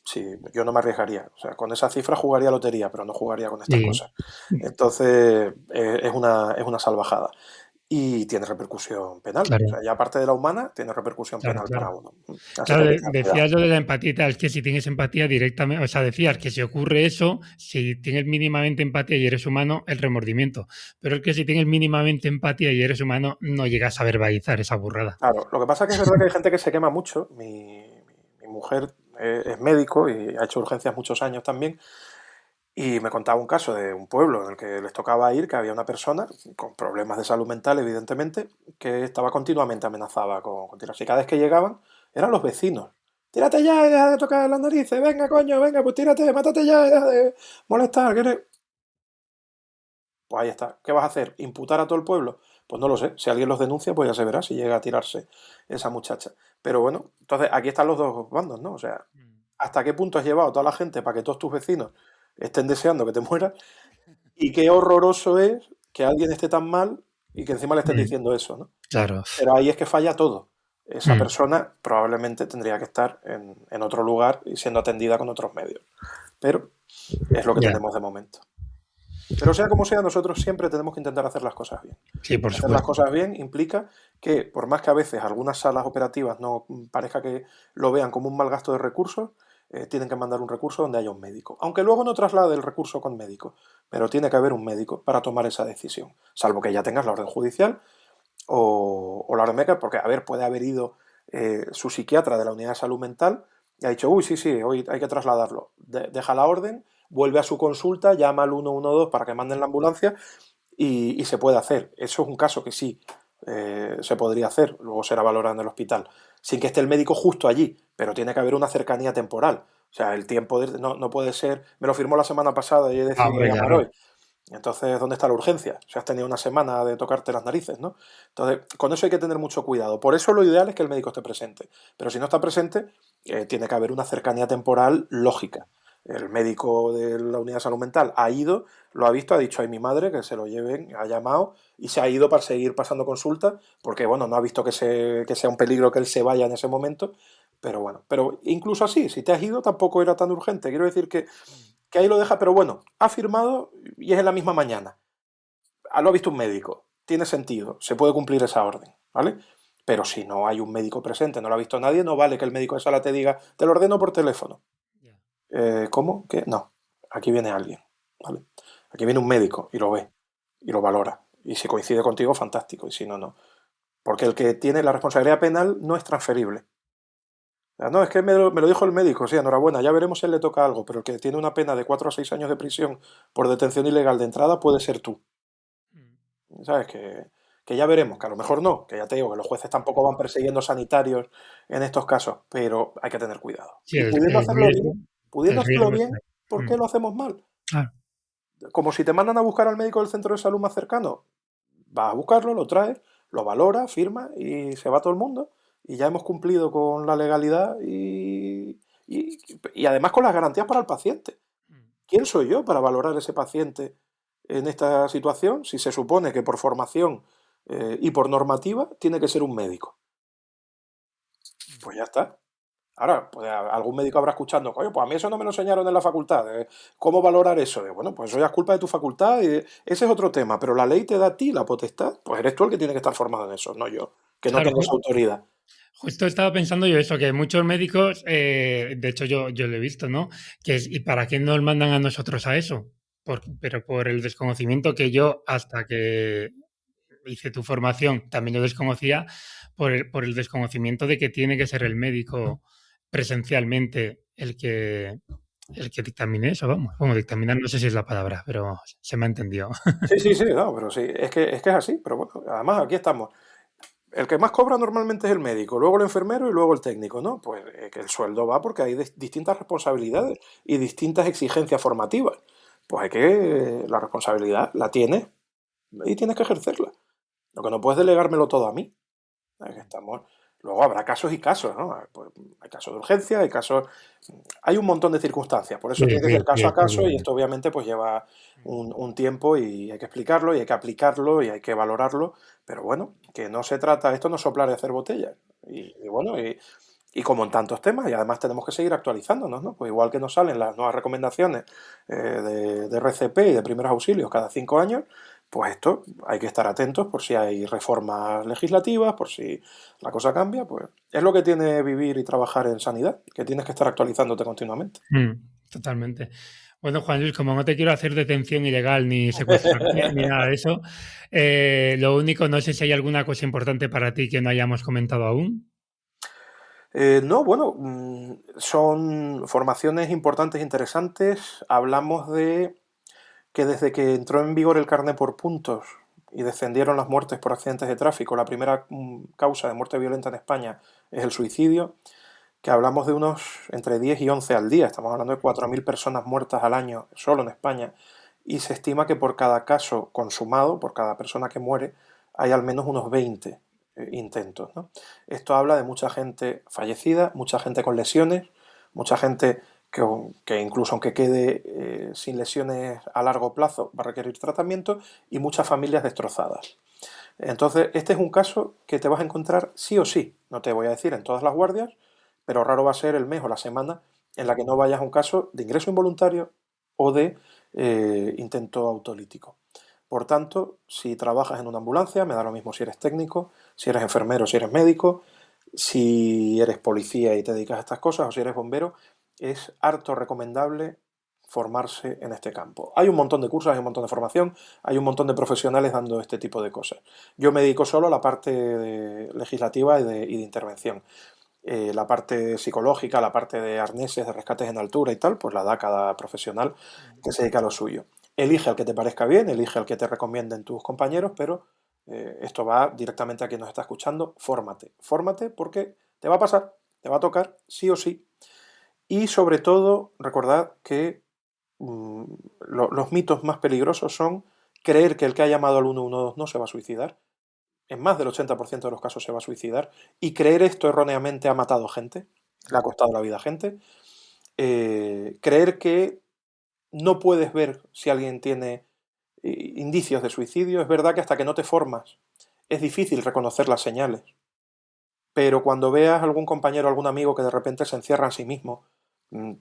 sí, yo no me arriesgaría. O sea, con esa cifra jugaría lotería, pero no jugaría con estas Sí, cosas. Entonces, es una salvajada. Y tiene repercusión penal. O claro. sea, ya aparte de la humana, tiene repercusión Claro, penal para claro. uno. Así que Claro, hay que tener cuidado. decías lo de la empatía y tal, es que si tienes empatía directamente, o sea, decías que si ocurre eso, si tienes mínimamente empatía y eres humano, el remordimiento. Pero es que si tienes mínimamente empatía y eres humano, no llegas a verbalizar esa burrada. Claro, lo que pasa es que es verdad que hay gente que se quema mucho. Mi mujer es médico y ha hecho urgencias muchos años también. Y me contaba un caso de un pueblo en el que les tocaba ir, que había una persona con problemas de salud mental, evidentemente, que estaba continuamente amenazada con tirarse. Y cada vez que llegaban, eran los vecinos. Tírate ya y deja de tocar las narices. Venga, coño, venga, pues tírate, mátate ya y deja de molestar. Pues ahí está. ¿Qué vas a hacer? ¿Imputar a todo el pueblo? Pues no lo sé. Si alguien los denuncia, pues ya se verá si llega a tirarse esa muchacha. Pero bueno, entonces aquí están los dos bandos, ¿no? O sea, ¿hasta qué punto has llevado a toda la gente para que todos tus vecinos estén deseando que te mueras? Y qué horroroso es que alguien esté tan mal y que encima le estén Mm, diciendo eso, ¿no? claro. Pero ahí es que falla todo. Esa Mm, persona probablemente tendría que estar en otro lugar y siendo atendida con otros medios. Pero es lo que ya. tenemos de momento. Pero sea como sea, nosotros siempre tenemos que intentar hacer las cosas bien. Sí, por Hacer las supuesto. cosas bien implica que, por más que a veces algunas salas operativas no parezca que lo vean como un mal gasto de recursos, tienen que mandar un recurso donde haya un médico. Aunque luego no traslade el recurso con médico, pero tiene que haber un médico para tomar esa decisión. Salvo que ya tengas la orden judicial o la orden médica, porque, a ver, puede haber ido su psiquiatra de la unidad de salud mental y ha dicho, uy, sí, sí, hoy hay que trasladarlo. Deja la orden, vuelve a su consulta, llama al 112 para que manden la ambulancia y se puede hacer. Eso es un caso que sí se podría hacer, luego será valorado en el hospital, sin que esté el médico justo allí, pero tiene que haber una cercanía temporal. O sea, el tiempo no puede ser, me lo firmó la semana pasada y he Ah, decidido hombre, llamar claro. hoy. Entonces, ¿dónde está la urgencia? Si has tenido una semana de tocarte las narices, ¿no? Entonces, con eso hay que tener mucho cuidado. Por eso lo ideal es que el médico esté presente. Pero si no está presente, tiene que haber una cercanía temporal lógica. El médico de la unidad de salud mental ha ido, lo ha visto, ha dicho, ay, mi madre, que se lo lleven, ha llamado y se ha ido para seguir pasando consultas, porque, bueno, no ha visto que sea un peligro que él se vaya en ese momento. Pero bueno, pero incluso así, si te has ido, tampoco era tan urgente. Quiero decir que ahí lo deja, pero bueno, ha firmado y es en la misma mañana. Lo ha visto un médico, tiene sentido, se puede cumplir esa orden, ¿vale? Pero si no hay un médico presente, no lo ha visto nadie, no vale que el médico de sala te diga, te lo ordeno por teléfono. Ya. ¿Cómo? ¿Qué? No, aquí viene alguien, ¿vale? Aquí viene un médico y lo ve y lo valora. Y si coincide contigo, fantástico, y si no, no. Porque el que tiene la responsabilidad penal no es transferible. No, es que me lo dijo el médico, sí, enhorabuena, ya veremos si él le toca algo, pero el que tiene una pena de 4 a 6 años de prisión por detención ilegal de entrada puede ser tú. Mm. ¿Sabes? Que ya veremos, que a lo mejor no, que ya te digo que los jueces tampoco van persiguiendo sanitarios en estos casos, pero hay que tener cuidado. Sí, Y pudiendo hacerlo bien, el riesgo está ahí. ¿por qué lo hacemos mal? Claro. Como si te mandan a buscar al médico del centro de salud más cercano, vas a buscarlo, lo traes, lo valora, firma y se va todo el mundo. Y ya hemos cumplido con la legalidad y además con las garantías para el paciente. Mm. ¿Quién soy yo para valorar ese paciente en esta situación si se supone que por formación y por normativa tiene que ser un médico? Pues ya está. Ahora, pues algún médico habrá escuchando, coño, pues a mí eso no me lo enseñaron en la facultad. ¿Cómo valorar eso? Bueno, pues eso ya es culpa de tu facultad y ese es otro tema, pero la ley te da a ti la potestad, pues eres tú el que tiene que estar formado en eso, no yo, que no Claro, tengo esa autoridad. justo estaba pensando yo eso, que muchos médicos, de hecho yo lo he visto, ¿no? Que es, ¿y para qué nos mandan a nosotros a eso? Pero por el desconocimiento que yo, hasta que hice tu formación, también lo desconocía, por el desconocimiento de que tiene que ser el médico presencialmente el que dictamine eso, vamos. Bueno, dictaminar no sé si es la palabra, pero se me ha entendido. Sí, sí, sí, no, pero sí, es que es así, pero bueno, además aquí estamos. El que más cobra normalmente es el médico, luego el enfermero y luego el técnico, ¿no? Pues que el sueldo va porque hay distintas responsabilidades y distintas exigencias formativas. pues la responsabilidad la tienes y tienes que ejercerla. Lo que no puedes delegármelo todo a mí. Es que estamos... Luego habrá casos y casos, ¿no? Pues hay casos de urgencia, hay un montón de circunstancias, por eso Sí, tiene que sí, ser sí, caso a está caso y claro. esto obviamente pues lleva un tiempo y hay que explicarlo y hay que aplicarlo y hay que valorarlo, pero bueno, que no se trata, esto no es soplar y hacer botellas. Y como en tantos temas, y además tenemos que seguir actualizándonos, ¿no? Pues igual que nos salen las nuevas recomendaciones de RCP y de primeros auxilios cada 5 años, pues esto hay que estar atentos por si hay reformas legislativas, por si la cosa cambia, pues es lo que tiene vivir y trabajar en sanidad, que tienes que estar actualizándote continuamente. Totalmente. Bueno, Juan Luis, como no te quiero hacer detención ilegal ni secuestrarte ni nada de eso, lo único, no sé si hay alguna cosa importante para ti que no hayamos comentado aún. No, bueno, son formaciones importantes e interesantes. Hablamos de que desde que entró en vigor el carné por puntos y descendieron las muertes por accidentes de tráfico, la primera causa de muerte violenta en España es el suicidio, que hablamos de unos entre 10 y 11 al día, estamos hablando de 4.000 personas muertas al año solo en España, y se estima que por cada caso consumado, por cada persona que muere, hay al menos unos 20 intentos, ¿no? Esto habla de mucha gente fallecida, mucha gente con lesiones, mucha gente que incluso aunque quede sin lesiones a largo plazo va a requerir tratamiento y muchas familias destrozadas. Entonces, este es un caso que te vas a encontrar sí o sí, no te voy a decir en todas las guardias, pero raro va a ser el mes o la semana en la que no vayas a un caso de ingreso involuntario o de intento autolítico. Por tanto, si trabajas en una ambulancia, me da lo mismo si eres técnico, si eres enfermero, si eres médico, si eres policía y te dedicas a estas cosas o si eres bombero, es harto recomendable formarse en este campo. Hay un montón de cursos, hay un montón de formación, hay un montón de profesionales dando este tipo de cosas. Yo me dedico solo a la parte legislativa y de intervención. La parte psicológica, la parte de arneses, de rescates en altura y tal, pues la da cada profesional que se dedica a lo suyo. Elige al que te parezca bien, elige al que te recomienden tus compañeros, pero esto va directamente a quien nos está escuchando. Fórmate, fórmate porque te va a pasar, te va a tocar sí o sí. Y sobre todo, recordad que mm, los mitos más peligrosos son creer que el que ha llamado al 112 no se va a suicidar. En más del 80% de los casos se va a suicidar. Y creer esto erróneamente ha matado gente, le ha costado la vida a gente. Creer que no puedes ver si alguien tiene indicios de suicidio. Es verdad que hasta que no te formas es difícil reconocer las señales. Pero cuando veas algún compañero, algún amigo que de repente se encierra en sí mismo,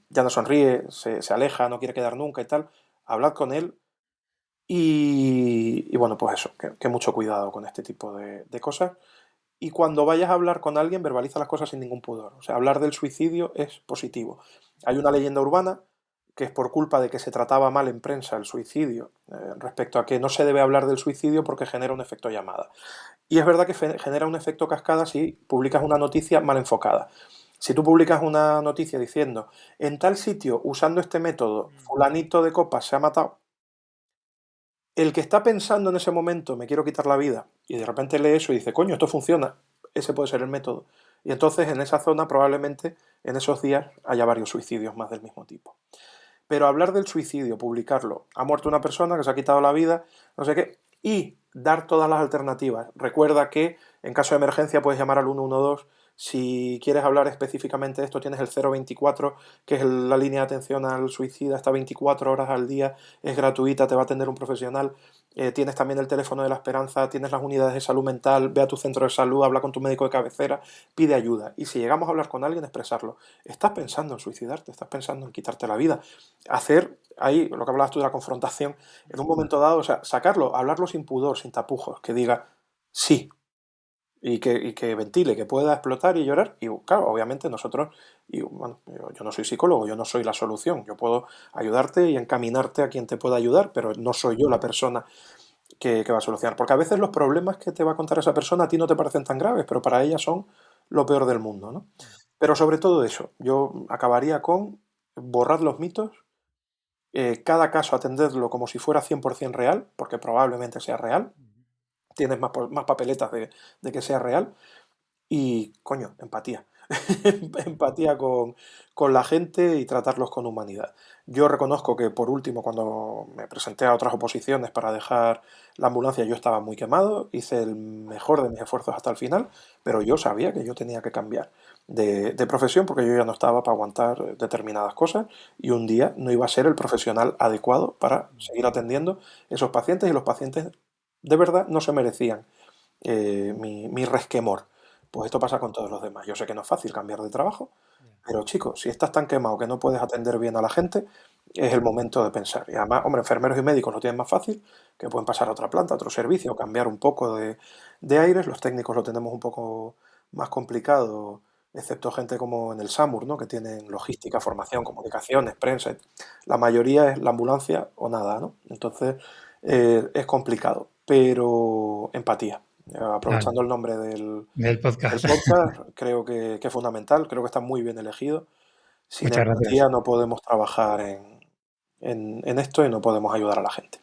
ya no sonríe, se aleja, no quiere quedar nunca y tal, hablad con él y bueno, pues eso, que mucho cuidado con este tipo de cosas. Y cuando vayas a hablar con alguien, verbaliza las cosas sin ningún pudor. O sea, hablar del suicidio es positivo. Hay una leyenda urbana que es por culpa de que se trataba mal en prensa el suicidio, respecto a que no se debe hablar del suicidio porque genera un efecto llamada. Y es verdad que genera un efecto cascada si publicas una noticia mal enfocada. Si tú publicas una noticia diciendo, en tal sitio, usando este método, fulanito de copas se ha matado, el que está pensando en ese momento, me quiero quitar la vida, y de repente lee eso y dice, coño, esto funciona, ese puede ser el método. Y entonces en esa zona probablemente en esos días haya varios suicidios más del mismo tipo. Pero hablar del suicidio, publicarlo, ha muerto una persona que se ha quitado la vida, no sé qué, y dar todas las alternativas. Recuerda que en caso de emergencia puedes llamar al 112. Si quieres hablar específicamente de esto, tienes el 024, que es la línea de atención al suicida, está 24 horas al día, es gratuita, te va a atender un profesional. Tienes también el teléfono de la esperanza, tienes las unidades de salud mental, ve a tu centro de salud, habla con tu médico de cabecera, pide ayuda. Y si llegamos a hablar con alguien, expresarlo. Estás pensando en suicidarte, estás pensando en quitarte la vida. Hacer ahí, lo que hablabas tú de la confrontación, en un momento dado, o sea, sacarlo, hablarlo sin pudor, sin tapujos, que diga sí, y que ventile, que pueda explotar y llorar. Y claro, obviamente nosotros, y bueno, yo no soy psicólogo, yo no soy la solución, yo puedo ayudarte y encaminarte a quien te pueda ayudar, pero no soy yo la persona que va a solucionar. Porque a veces los problemas que te va a contar esa persona a ti no te parecen tan graves, pero para ella son lo peor del mundo, ¿no? Pero sobre todo eso, yo acabaría con borrar los mitos, cada caso atenderlo como si fuera 100% real, porque probablemente sea real, tienes más papeletas de que sea real, y coño, empatía. empatía con la gente y tratarlos con humanidad. Yo reconozco que, por último, cuando me presenté a otras oposiciones para dejar la ambulancia, yo estaba muy quemado, hice el mejor de mis esfuerzos hasta el final, pero yo sabía que yo tenía que cambiar de profesión porque yo ya no estaba para aguantar determinadas cosas y un día no iba a ser el profesional adecuado para seguir atendiendo esos pacientes y los pacientes de verdad no se merecían mi resquemor. Pues esto pasa con todos los demás. Yo sé que no es fácil cambiar de trabajo, pero chicos, si estás tan quemado que no puedes atender bien a la gente, es el momento de pensar. Y además, hombre, enfermeros y médicos lo tienen más fácil, que pueden pasar a otra planta, a otro servicio, cambiar un poco de aires. Los técnicos lo tenemos un poco más complicado, excepto gente como en el SAMUR, ¿no? Que tienen logística, formación, comunicaciones, prensa. La mayoría es la ambulancia o nada, ¿no? Entonces, es complicado, pero empatía. Vale, Aprovechando el nombre del del podcast. podcast, creo que es fundamental, creo que está muy bien elegido. Sin Muchas gracias. empatía no podemos trabajar en esto y no podemos ayudar a la gente.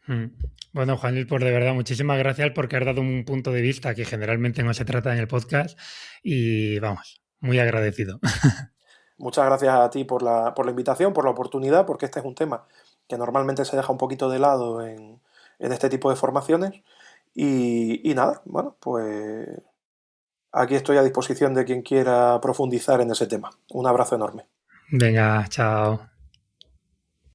Mm. Bueno, Juan Luis, pues de verdad, muchísimas gracias porque has dado un punto de vista que generalmente no se trata en el podcast y vamos, muy agradecido. Muchas gracias a ti por la invitación, por la oportunidad, porque este es un tema que normalmente se deja un poquito de lado en este tipo de formaciones. Y nada, bueno, pues aquí estoy a disposición de quien quiera profundizar en ese tema. Un abrazo enorme. Venga, chao.